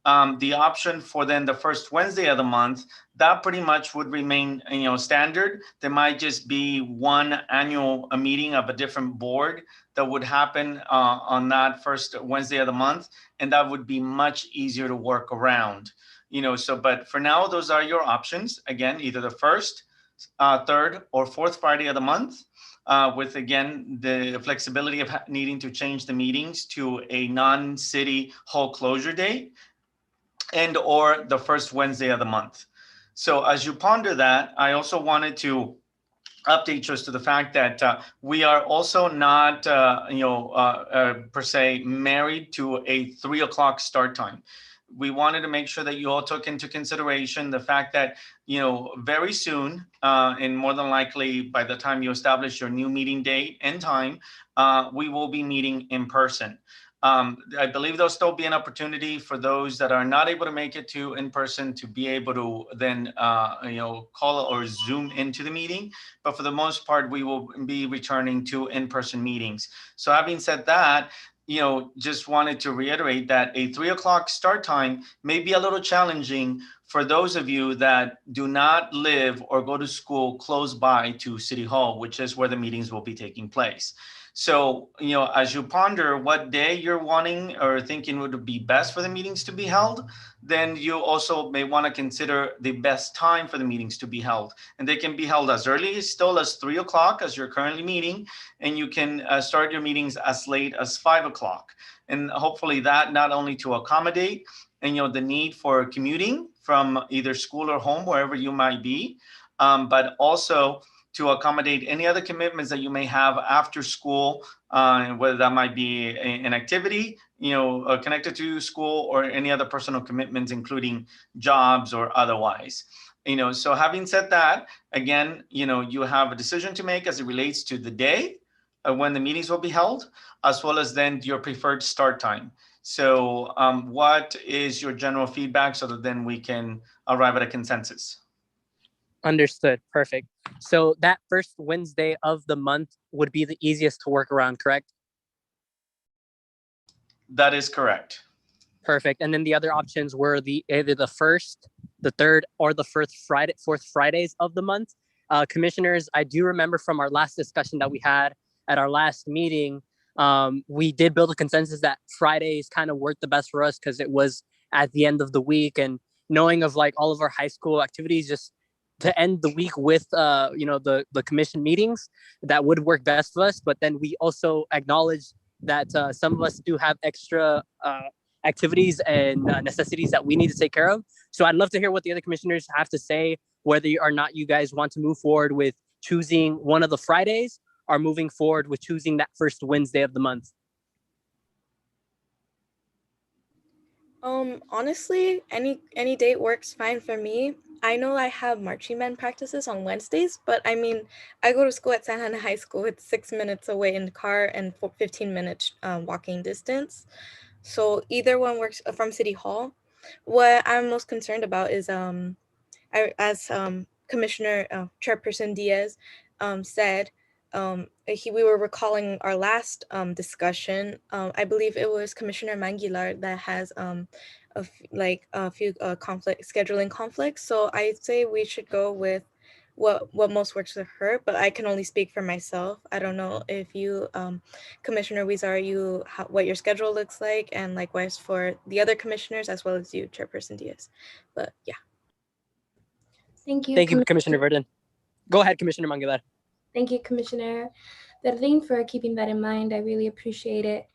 The option for then the first Wednesday of the month, that pretty much would remain, standard. There might just be one annual meeting of a different board that would happen on that first Wednesday of the month, and that would be much easier to work around. But for now, those are your options. Again, either the first, third, or fourth Friday of the month, with again the flexibility of needing to change the meetings to a non-city hall closure date, and or the first Wednesday of the month. So as you ponder that, I also wanted to update you as to the fact that we are also not, per se married to a 3 o'clock start time. We wanted to make sure that you all took into consideration the fact that, very soon, and more than likely by the time you establish your new meeting date and time, we will be meeting in person. I believe there'll still be an opportunity for those that are not able to make it to in person to be able to then, call or Zoom into the meeting. But for the most part, we will be returning to in-person meetings. So having said that, just wanted to reiterate that a 3 o'clock start time may be a little challenging for those of you that do not live or go to school close by to City Hall, which is where the meetings will be taking place. So, as you ponder what day you're wanting or thinking would be best for the meetings to be held, then you also may want to consider the best time for the meetings to be held. And they can be held as early still as 3 o'clock as you're currently meeting, and you can start your meetings as late as 5 o'clock. And hopefully that not only to accommodate and the need for commuting from either school or home, wherever you might be, but also to accommodate any other commitments that you may have after school, whether that might be an activity, connected to school, or any other personal commitments, including jobs or otherwise. So having said that, again, you have a decision to make as it relates to the day when the meetings will be held, as well as then your preferred start time. So what is your general feedback so that then we can arrive at a consensus? Understood. Perfect. So that first Wednesday of the month would be the easiest to work around, correct? That is correct. Perfect. And then the other options were either the first, the third, or the fourth Fridays of the month. Commissioners, I do remember from our last discussion that we had at our last meeting, we did build a consensus that Fridays kind of worked the best for us because it was at the end of the week, and knowing of like all of our high school activities, just to end the week with the commission meetings, that would work best for us. But then we also acknowledge that some of us do have extra activities and necessities that we need to take care of. So I'd love to hear what the other commissioners have to say, whether or not you guys want to move forward with choosing one of the Fridays or moving forward with choosing that first Wednesday of the month. Honestly, any date works fine for me. I know I have marching band practices on Wednesdays, but I mean, I go to school at Santa Ana High School. It's 6 minutes away in the car and 15 minutes walking distance. So either one works from City Hall. What I'm most concerned about is, as Commissioner Chairperson Diaz said, we were recalling our last discussion. I believe it was Commissioner Manguilar that has a few scheduling conflicts. So I'd say we should go with what most works for her, but I can only speak for myself. I don't know if you, Commissioner Weezer, what your schedule looks like, and likewise for the other commissioners as well as you, Chairperson Diaz. But yeah. Thank you. Thank you, Commissioner Verdin. Go ahead, Commissioner Manguilar. Thank you, Commissioner Verdin, for keeping that in mind. I really appreciate it.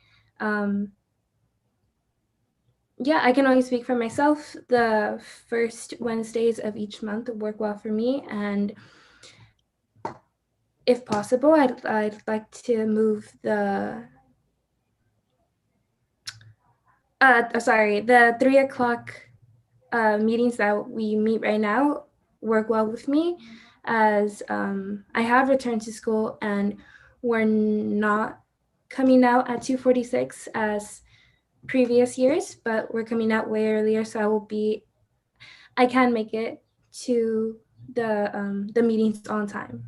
Yeah, I can only speak for myself. The first Wednesdays of each month work well for me, and if possible, I'd like to move the the 3 o'clock meetings that we meet right now work well with me, as I have returned to school and we're not coming out at 2:46 as previous years, but we're coming out way earlier, so I can make it to the meetings on time.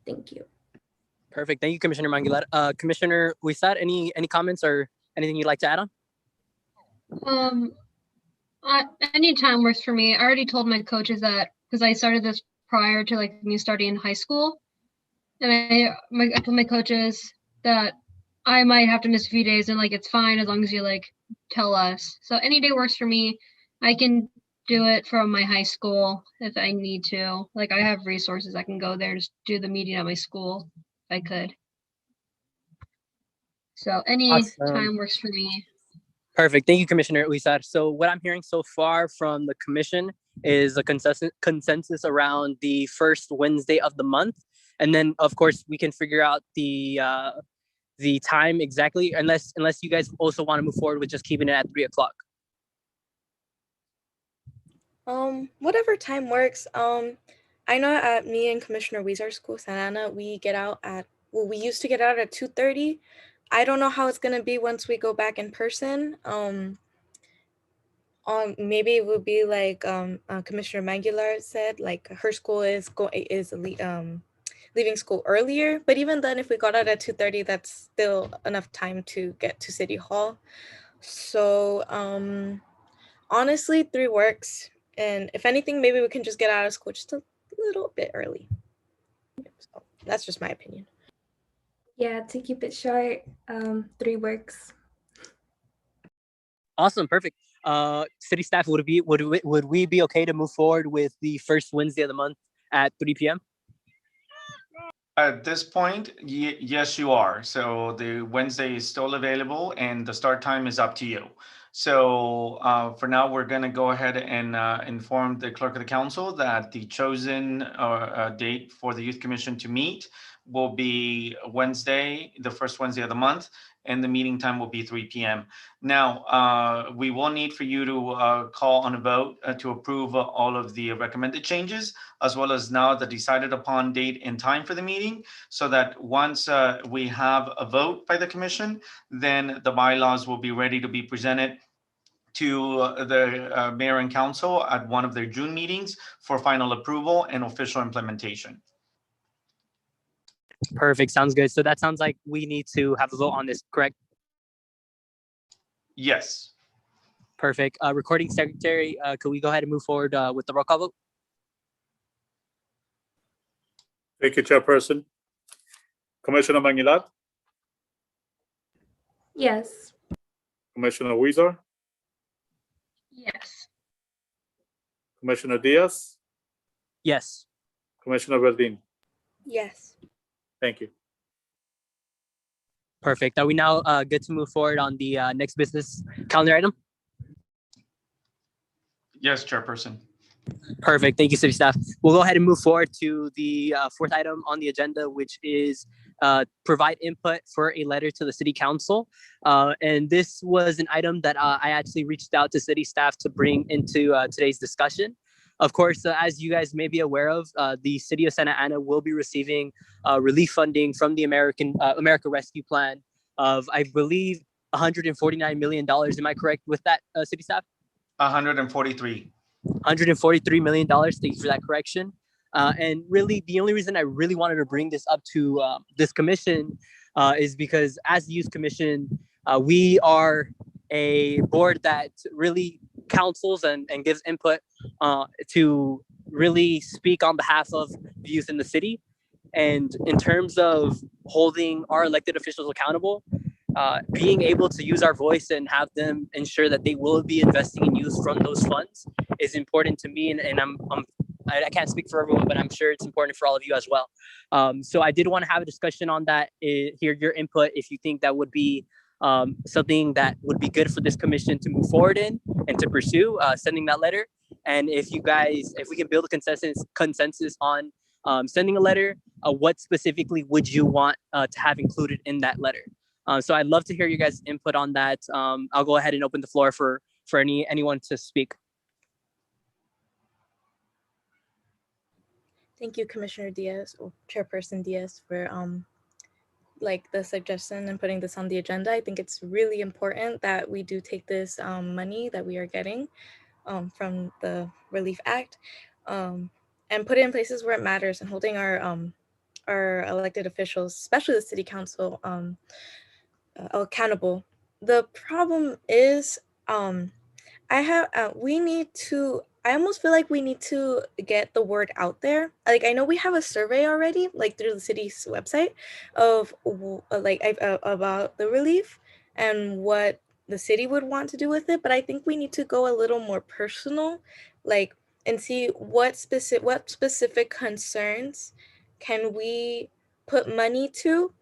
Thank you. Perfect. Thank you, Commissioner Manguilar. Commissioner Huizar, any comments or anything you'd like to add on? Any time works for me. I already told my coaches that, because I started this prior to me starting in high school, and I told my coaches that I might have to miss a few days, and it's fine as long as you tell us. So any day works for me. I can do it from my high school if I need to. I have resources. I can go there to do the meeting at my school if I could. So any time works for me. Perfect. Thank you, Commissioner Huizar. So what I'm hearing so far from the commission is a consensus around the first Wednesday of the month. And then, of course, we can figure out the time exactly, unless you guys also want to move forward with just keeping it at 3 o'clock. Whatever time works. I know at me and Commissioner Weezer's school, Santa Ana, we used to get out at 2:30. I don't know how it's gonna be once we go back in person. Maybe it would be Commissioner Manguilar said, her school is leaving school earlier. But even then, if we got out at 2:30, that's still enough time to get to City Hall. So honestly, 3 works. And if anything, maybe we can just get out of school just a little bit early. So that's just my opinion. Yeah, to keep it short, 3 works. Awesome, perfect. City staff, would we be okay to move forward with the first Wednesday of the month at 3 p.m.? At this point, yes, you are. So the Wednesday is still available and the start time is up to you. So for now, we're going to go ahead and inform the clerk of the council that the chosen date for the Youth Commission to meet will be Wednesday, the first Wednesday of the month, and the meeting time will be 3 p.m. Now, we will need for you to call on a vote to approve all of the recommended changes, as well as now the decided upon date and time for the meeting, so that once we have a vote by the commission, then the bylaws will be ready to be presented to the mayor and council at one of their June meetings for final approval and official implementation. Perfect. Sounds good. So that sounds like we need to have a vote on this, correct? Yes. Perfect. Recording secretary, could we go ahead and move forward with the roll call vote? Thank you, Chairperson. Commissioner Manguilar, Yes. Commissioner Weezer, Yes. Commissioner Diaz, Yes. Commissioner Verdin. Yes. Thank you. Perfect. Are we now good to move forward on the next business calendar item? Yes, Chairperson. Perfect. Thank you, city staff. We'll go ahead and move forward to the fourth item on the agenda, which is provide input for a letter to the city council. And this was an item that I actually reached out to city staff to bring into today's discussion. Of course, as you guys may be aware of, the city of Santa Ana will be receiving relief funding from the America Rescue Plan of, I believe, $149 million. Am I correct with that, city staff? 143. $143 million. Thank you for that correction. And really, the only reason I really wanted to bring this up to this commission is because as the Youth Commission, we are a board that really counsels and gives input to really speak on behalf of the youth in the city. And in terms of holding our elected officials accountable, being able to use our voice and have them ensure that they will be investing in youth from those funds is important to me. And I can't speak for everyone, but I'm sure it's important for all of you as well. So I did want to have a discussion on that, hear your input if you think that would be something that would be good for this commission to move forward in and to pursue sending that letter. And if we can build a consensus on sending a letter, what specifically would you want to have included in that letter? So I'd love to hear you guys' input on that. I'll go ahead and open the floor for anyone to speak. Thank you, Commissioner Diaz, or Chairperson Diaz, for like the suggestion and putting this on the agenda. I think it's really important that we do take this money that we are getting from the Relief Act and put it in places where it matters, and holding our elected officials, especially the city council, accountable. The problem is I almost feel like we need to get the word out there. Like, I know we have a survey already, like through the city's website of about the relief and what the city would want to do with it. But I think we need to go a little more personal, like, and see what specific concerns can we put money to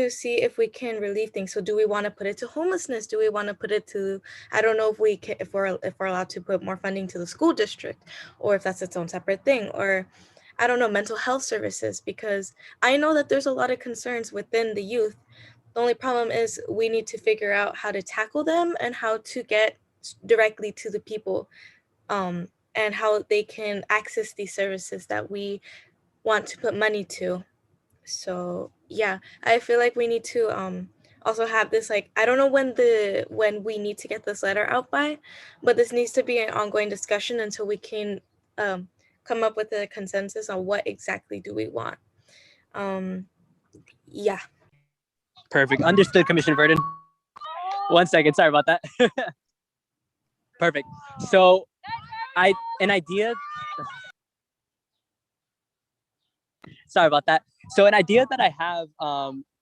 see if we can relieve things. So do we want to put it to homelessness? Do we want to put it to, I don't know if we're allowed to put more funding to the school district, or if that's its own separate thing, or I don't know, mental health services, because I know that there's a lot of concerns within the youth. The only problem is we need to figure out how to tackle them and how to get directly to the people, and how they can access these services that we want to put money to. So yeah, I feel like we need to also have this, like, I don't know when we need to get this letter out by, but this needs to be an ongoing discussion until we can come up with a consensus on what exactly do we want. Yeah. Perfect. Understood, Commissioner Verdon. 1 second. Sorry about that. Perfect. So sorry about that. So an idea that I have,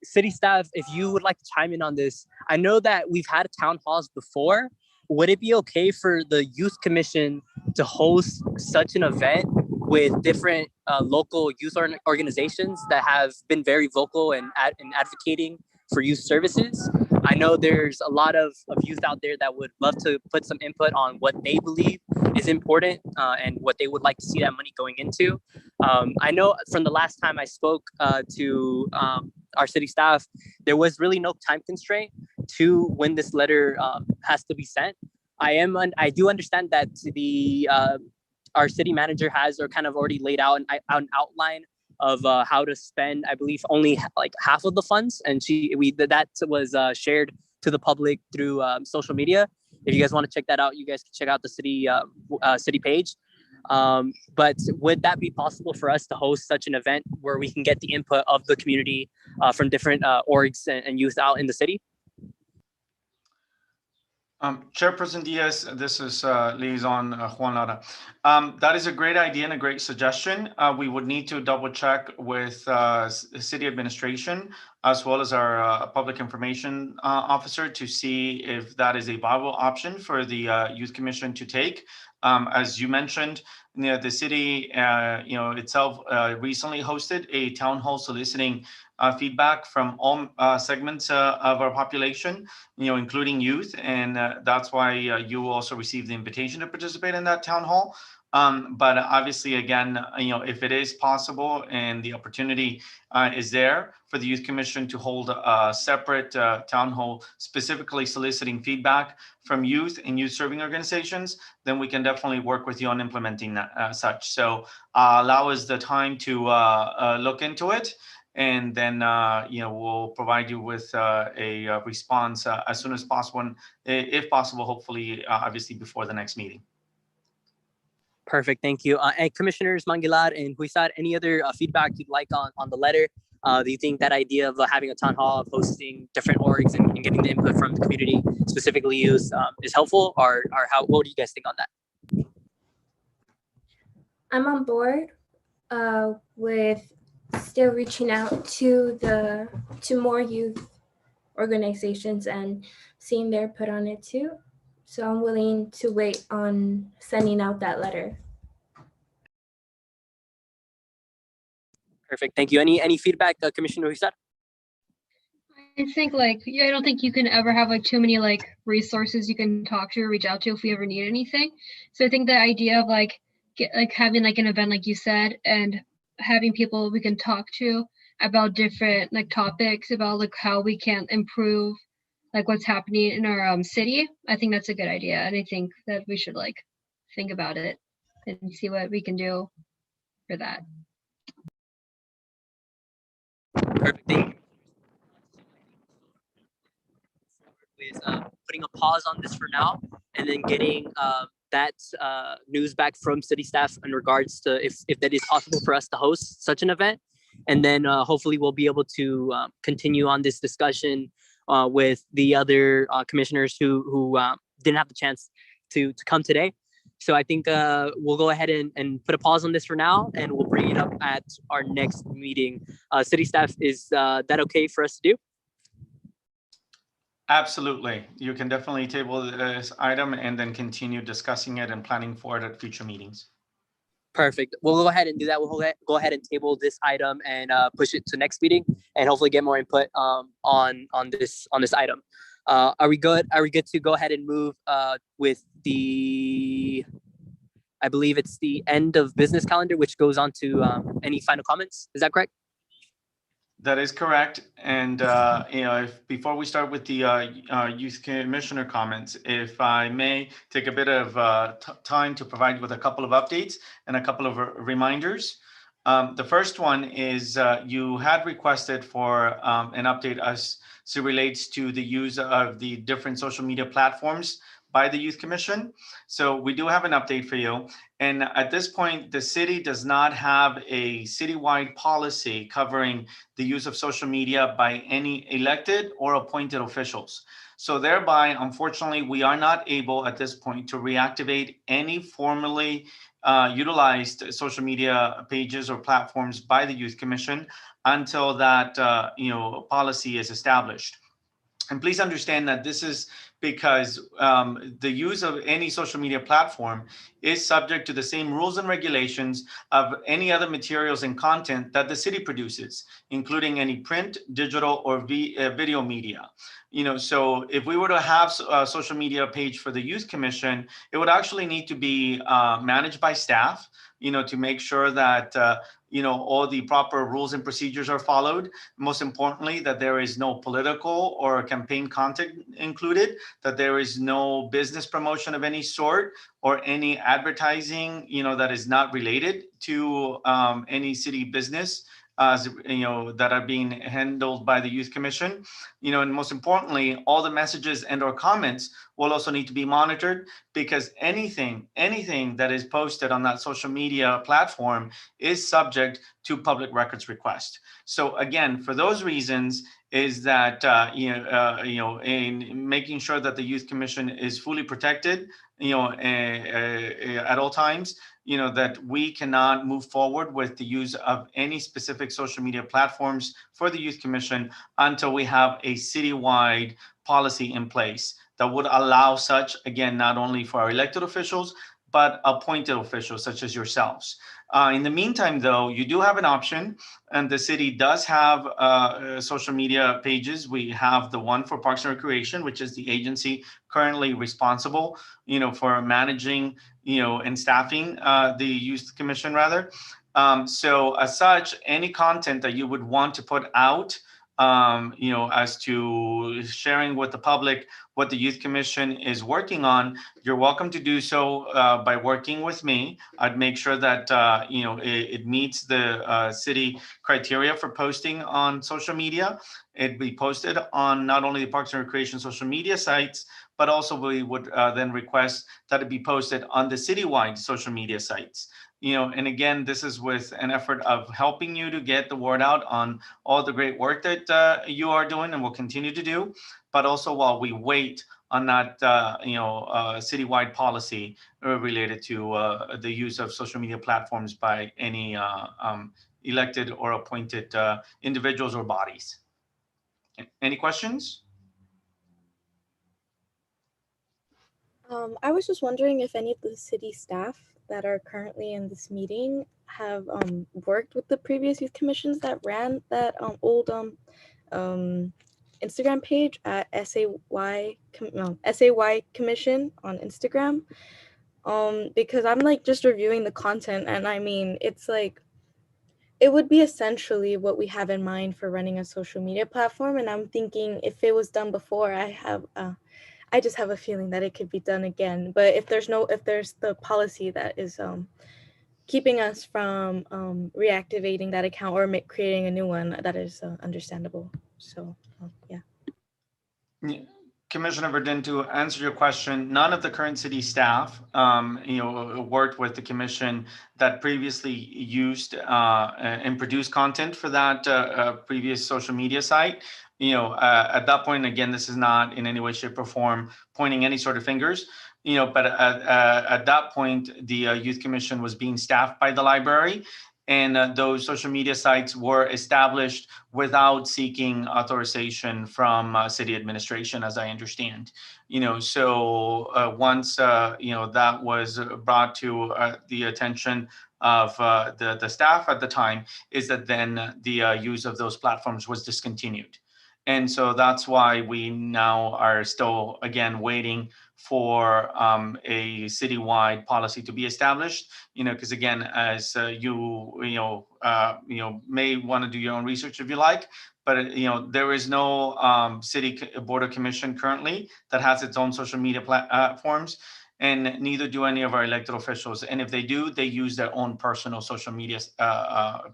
city staff, if you would like to chime in on this, I know that we've had town halls before. Would it be okay for the youth commission to host such an event with different local youth organizations that have been very vocal and advocating for youth services? I know there's a lot of youth out there that would love to put some input on what they believe is important and what they would like to see that money going into. I know from the last time I spoke to our city staff, there was really no time constraint to when this letter has to be sent. I do understand that our city manager has or kind of already laid out an outline of how to spend, I believe, only like half of the funds, and that was shared to the public through social media. If you guys want to check that out, you guys can check out the city page. But would that be possible for us to host such an event where we can get the input of the community from different orgs and youth out in the city? Chairperson Diaz, this is Liaison Juan Lara. That is a great idea and a great suggestion. We would need to double check with city administration as well as our public information officer to see if that is a viable option for the Youth Commission to take. As you mentioned, the city itself recently hosted a town hall soliciting feedback from all segments of our population, including youth, and that's why you will also receive the invitation to participate in that town hall. But obviously, again, if it is possible and the opportunity is there for the Youth Commission to hold a separate town hall specifically soliciting feedback from youth and youth serving organizations, then we can definitely work with you on implementing that such. So allow us the time to look into it. And then, we'll provide you with a response as soon as possible, and if possible, hopefully, obviously before the next meeting. Perfect, thank you. And Commissioners Manguilar and Huizar, any other feedback you'd like on the letter? Do you think that idea of having a town hall, of hosting different orgs and getting the input from the community, specifically youth, is helpful? Or what do you guys think on that? I'm on board with still reaching out to more youth organizations and seeing their put on it too. So I'm willing to wait on sending out that letter. Perfect. Thank you. Any feedback, Commissioner Huizar? I think I don't think you can ever have too many resources you can talk to or reach out to if we ever need anything. So I think the idea of having an event like you said and having people we can talk to about different topics about how we can improve what's happening in our city. I think that's a good idea, and I think that we should think about it and see what we can do for that. Perfect. Thank you. Is putting a pause on this for now, and then getting that news back from city staff in regards to if that is possible for us to host such an event, and then hopefully we'll be able to continue on this discussion with the other commissioners who didn't have the chance to come today. So I think we'll go ahead and put a pause on this for now, and we'll bring it up at our next meeting. City staff, is that okay for us to do? Absolutely. You can definitely table this item and then continue discussing it and planning for it at future meetings. Perfect. We'll go ahead and do that. We'll go ahead and table this item and push it to next meeting and hopefully get more input on this item. Are we good? Are we good to go ahead and move with the, I believe it's the end of business calendar, which goes on to any final comments. Is that correct? That is correct. And before we start with the youth commissioner comments, if I may take a bit of time to provide you with a couple of updates and a couple of reminders. The first one is you had requested for an update as it relates to the use of the different social media platforms by the Youth Commission. So we do have an update for you. And at this point, the city does not have a citywide policy covering the use of social media by any elected or appointed officials. So thereby, unfortunately, we are not able at this point to reactivate any formally utilized social media pages or platforms by the Youth Commission until that policy is established. And please understand that this is because the use of any social media platform is subject to the same rules and regulations of any other materials and content that the city produces, including any print, digital, or video media. So if we were to have a social media page for the Youth Commission, it would actually need to be managed by staff, to make sure that all the proper rules and procedures are followed. Most importantly, that there is no political or campaign content included, that there is no business promotion of any sort or any advertising, that is not related to any city business, that are being handled by the Youth Commission. And most importantly, all the messages and or comments will also need to be monitored, because anything that is posted on that social media platform is subject to public records request. So again, for those reasons, is that in making sure that the Youth Commission is fully protected, at all times, that we cannot move forward with the use of any specific social media platforms for the Youth Commission until we have a citywide policy in place that would allow such, again, not only for our elected officials, but appointed officials such as yourselves. In the meantime, though, you do have an option, and the city does have social media pages. We have the one for Parks and Recreation, which is the agency currently responsible, for managing, and staffing the Youth Commission, rather. So as such, any content that you would want to put out, as to sharing with the public what the Youth Commission is working on, you're welcome to do so by working with me. I'd make sure that it meets the city criteria for posting on social media. It'd be posted on not only the Parks and Recreation social media sites, but also we would then request that it be posted on the citywide social media sites. And again, this is with an effort of helping you to get the word out on all the great work that you are doing and will continue to do, but also while we wait citywide policy related to the use of social media platforms by any elected or appointed individuals or bodies. Any questions? I was just wondering if any of the city staff that are currently in this meeting have worked with the previous youth commissions that ran that old Instagram page at SAY Commission on Instagram. Because I'm like just reviewing the content, and I mean, it's like it would be essentially what we have in mind for running a social media platform. And I'm thinking if it was done before, I just have a feeling that it could be done again. But if there's the policy that is keeping us from reactivating that account or creating a new one, that is understandable. So yeah. Commissioner Verdin, to answer your question, none of the current city staff, worked with the commission that previously used and produced content for that previous social media site. At that point, again, this is not in any way, shape, or form pointing any sort of fingers. But at that point, the Youth Commission was being staffed by the library, and those social media sites were established without seeking authorization from city administration, as I understand. So once that was brought to the attention of the staff at the time, is that then the use of those platforms was discontinued. And so that's why we now are still, again, waiting for a citywide policy to be established. Because again, as you may want to do your own research if you like, but there is no city board of commission currently that has its own social media platforms. And neither do any of our elected officials. And if they do, they use their own personal social media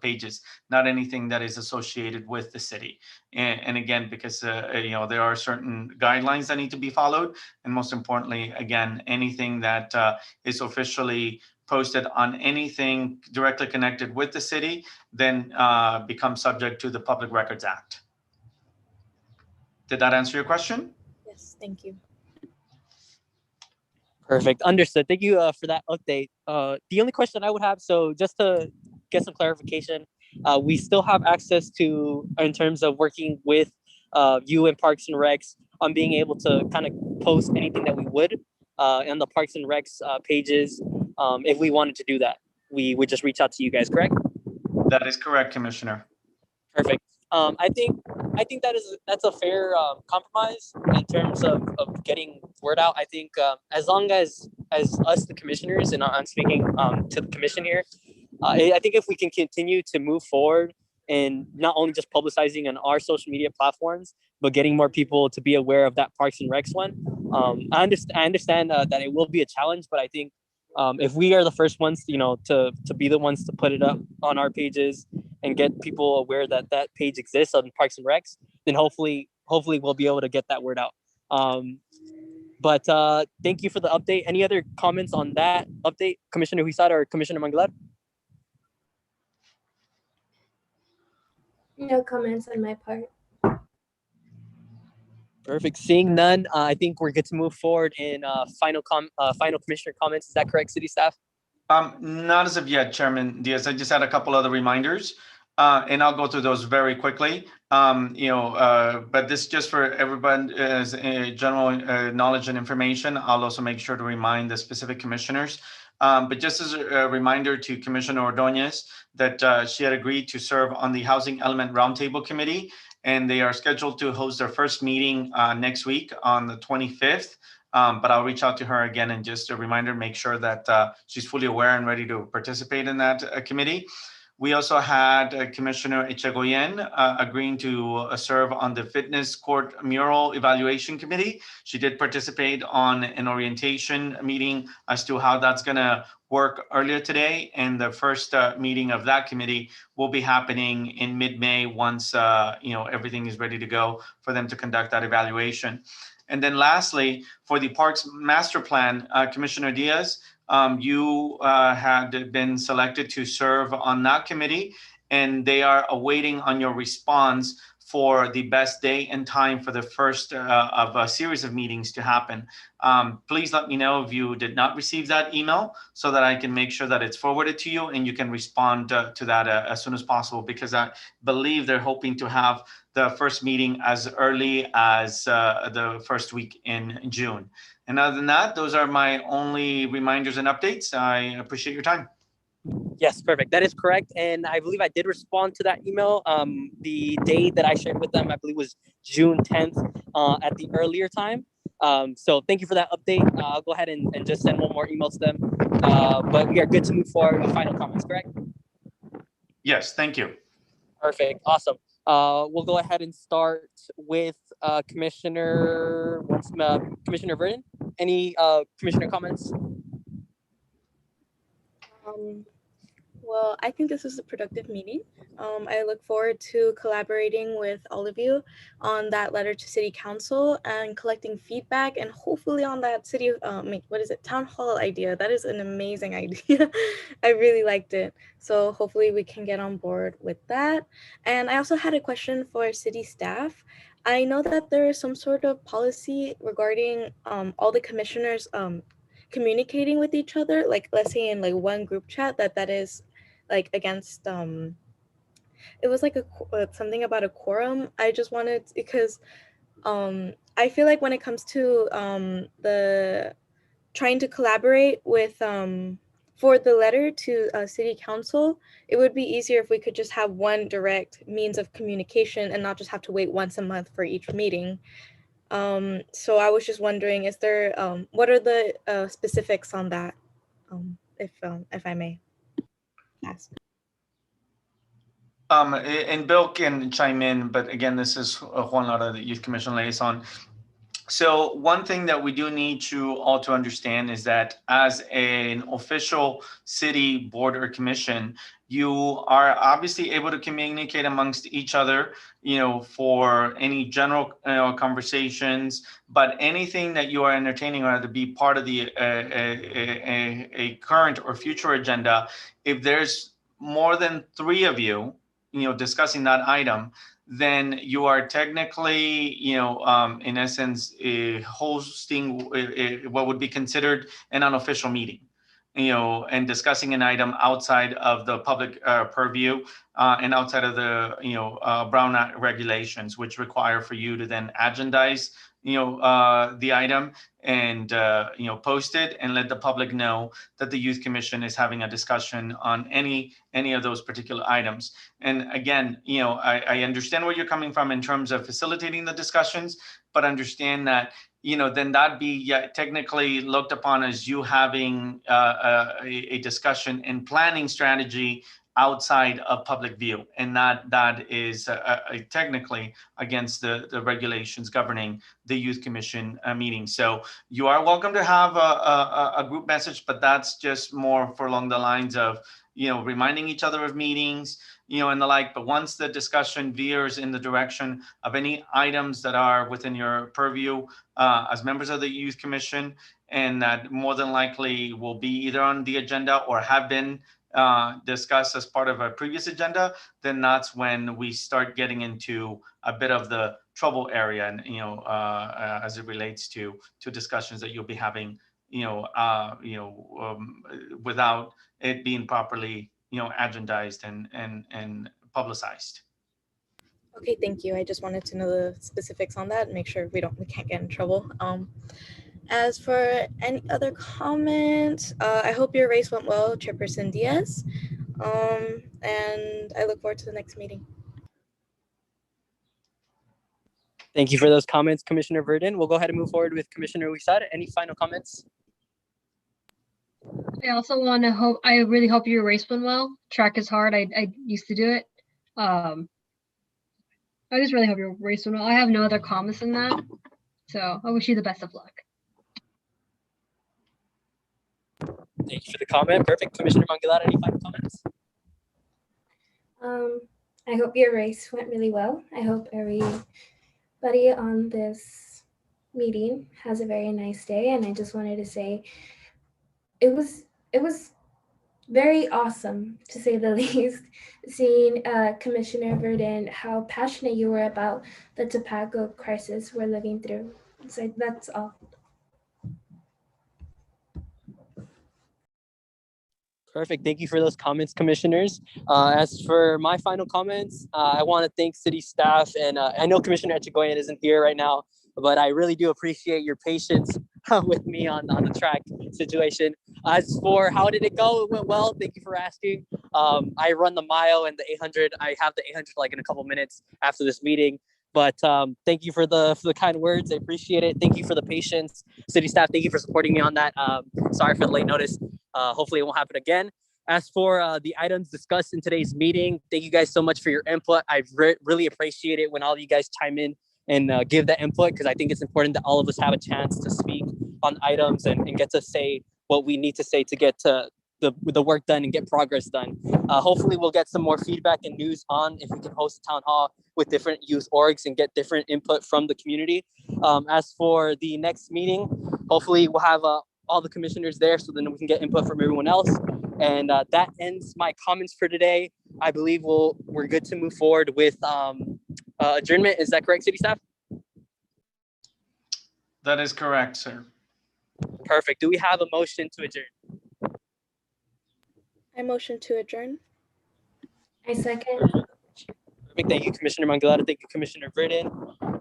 pages, not anything that is associated with the city. And again, because there are certain guidelines that need to be followed. And most importantly, again, anything that is officially posted on anything directly connected with the city, then becomes subject to the Public Records Act. Did that answer your question? Yes, thank you. Perfect. Understood. Thank you for that update. The only question I would have, so just to get some clarification, we still have access to, in terms of working with you and Parks and Recs on being able to kind of post anything that we would on the Parks and Recs pages. If we wanted to do that, we would just reach out to you guys, correct? That is correct, Commissioner. Perfect. I think that's a fair compromise in terms of getting word out. I think as long as us, the commissioners, and I'm speaking to the commission here, I think if we can continue to move forward and not only just publicizing on our social media platforms, but getting more people to be aware of that Parks and Recs one. I understand that it will be a challenge, but I think if we are the first ones, to be the ones to put it up on our pages and get people aware that that page exists on Parks and Recs, then hopefully we'll be able to get that word out. But thank you for the update. Any other comments on that update, Commissioner Huizar or Commissioner Manglar? No comments on my part. Perfect. Seeing none, I think we're good to move forward in final commissioner comments. Is that correct, city staff? Not as of yet, Chairman Diaz. I just had a couple other reminders, and I'll go through those very quickly. But this just for everyone as general knowledge and information. I'll also make sure to remind the specific commissioners. But just as a reminder to Commissioner Ordonez that she had agreed to serve on the Housing Element Roundtable Committee, and they are scheduled to host their first meeting next week on the 25th. But I'll reach out to her again and just a reminder, make sure that she's fully aware and ready to participate in that committee. We also had Commissioner Echegoyen agreeing to serve on the Fitness Court Mural Evaluation Committee. She did participate on an orientation meeting as to how that's going to work earlier today. And the first meeting of that committee will be happening in mid-May once everything is ready to go for them to conduct that evaluation. And then lastly, for the Parks Master Plan, Commissioner Diaz, you had been selected to serve on that committee, and they are awaiting on your response for the best day and time for the first of a series of meetings to happen. Please let me know if you did not receive that email so that I can make sure that it's forwarded to you and you can respond to that as soon as possible, because I believe they're hoping to have the first meeting as early as the first week in June. And other than that, those are my only reminders and updates. I appreciate your time. Yes, perfect. That is correct. And I believe I did respond to that email. The date that I shared with them, I believe, was June 10th at the earlier time. So thank you for that update. I'll go ahead and just send one more email to them. But we are good to move forward with final comments, correct? Yes, thank you. Perfect. Awesome. We'll go ahead and start with Commissioner Verdin. Any commissioner comments? Well, I think this was a productive meeting. I look forward to collaborating with all of you on that letter to City Council and collecting feedback, and hopefully on that town hall idea. That is an amazing idea. I really liked it. So hopefully we can get on board with that. And I also had a question for city staff. I know that there is some sort of policy regarding all the commissioners communicating with each other, like let's say in like one group chat that is like against it was like something about a quorum. I just wanted, because I feel like when it comes to the trying to collaborate with for the letter to City Council, it would be easier if we could just have one direct means of communication and not just have to wait once a month for each meeting. So I was just wondering, is there what are the specifics on that, if I may ask? And Bill can chime in, but again, this is Juan Lara, the Youth Commission Liaison. So one thing that we do need you all to understand is that as an official city board or commission, you are obviously able to communicate amongst each other, for any general conversations, but anything that you are entertaining or to be part of the a current or future agenda, if there's more than 3 of you, discussing that item, then you are technically, in essence, hosting what would be considered an unofficial meeting, and discussing an item outside of the public purview and outside of the, Brown Act regulations, which require for you to then agendize, the item and, post it and let the public know that the Youth Commission is having a discussion on any of those particular items. And again, I understand where you're coming from in terms of facilitating the discussions, but understand that, then that'd be technically looked upon as you having a discussion and planning strategy outside of public view, and that is technically against the regulations governing the Youth Commission meeting. So you are welcome to have a group message, but that's just more for along the lines of, reminding each other of meetings, and the like. But once the discussion veers in the direction of any items that are within your purview as members of the Youth Commission, and that more than likely will be either on the agenda or have been discussed as part of a previous agenda, then that's when we start getting into a bit of the trouble area, and as it relates to discussions that you'll be having, without it being properly, agendized and publicized. Okay, thank you. I just wanted to know the specifics on that and make sure we can't get in trouble. As for any other comments, I hope your race went well, Chairperson Diaz. And I look forward to the next meeting. Thank you for those comments, Commissioner Verdin. We'll go ahead and move forward with Commissioner Huizar. Any final comments? I also I really hope your race went well. Track is hard. I used to do it. I just really hope your race went well. I have no other comments than that. So I wish you the best of luck. Thank you for the comment. Perfect. Commissioner Manguilar, any final comments? I hope your race went really well. I hope everybody on this meeting has a very nice day. And I just wanted to say it was very awesome, to say the least, seeing Commissioner Verdin, how passionate you were about the tobacco crisis we're living through. So that's all. Perfect. Thank you for those comments, commissioners. As for my final comments, I want to thank city staff, and I know Commissioner Echegoyen isn't here right now, but I really do appreciate your patience with me on the track situation. As for how did it go, it went well. Thank you for asking. I run the mile and the 800. I have the 800 like in a couple minutes after this meeting. But thank you for the kind words. I appreciate it. Thank you for the patience, city staff. Thank you for supporting me on that. Sorry for the late notice. Hopefully it won't happen again. As for the items discussed in today's meeting, thank you guys so much for your input. I really appreciate it when all of you guys chime in and give that input, because I think it's important that all of us have a chance to speak on items and get to say what we need to say to get to the work done and get progress done. Hopefully we'll get some more feedback and news on if we can host a town hall with different youth orgs and get different input from the community. As for the next meeting, hopefully we'll have all the commissioners there so then we can get input from everyone else. And that ends my comments for today. I believe we're good to move forward with adjournment. Is that correct, city staff? That is correct, sir. Perfect. Do we have a motion to adjourn? I motion to adjourn. I second. Perfect. Thank you, Commissioner Mangalata. Thank you, Commissioner Verdin.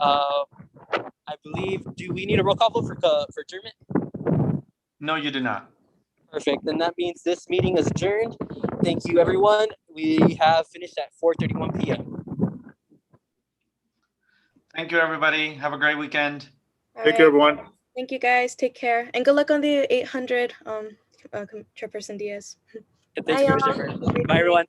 I believe, do we need a roll call vote for adjournment? No, you do not. Perfect. Then that means this meeting is adjourned. Thank you, everyone. We have finished at 4:31 p.m. Thank you, everybody. Have a great weekend. Take care, everyone. Thank you, guys. Take care. And good luck on the 800, Chairperson Diaz. Thanks, Commissioner. Bye, everyone.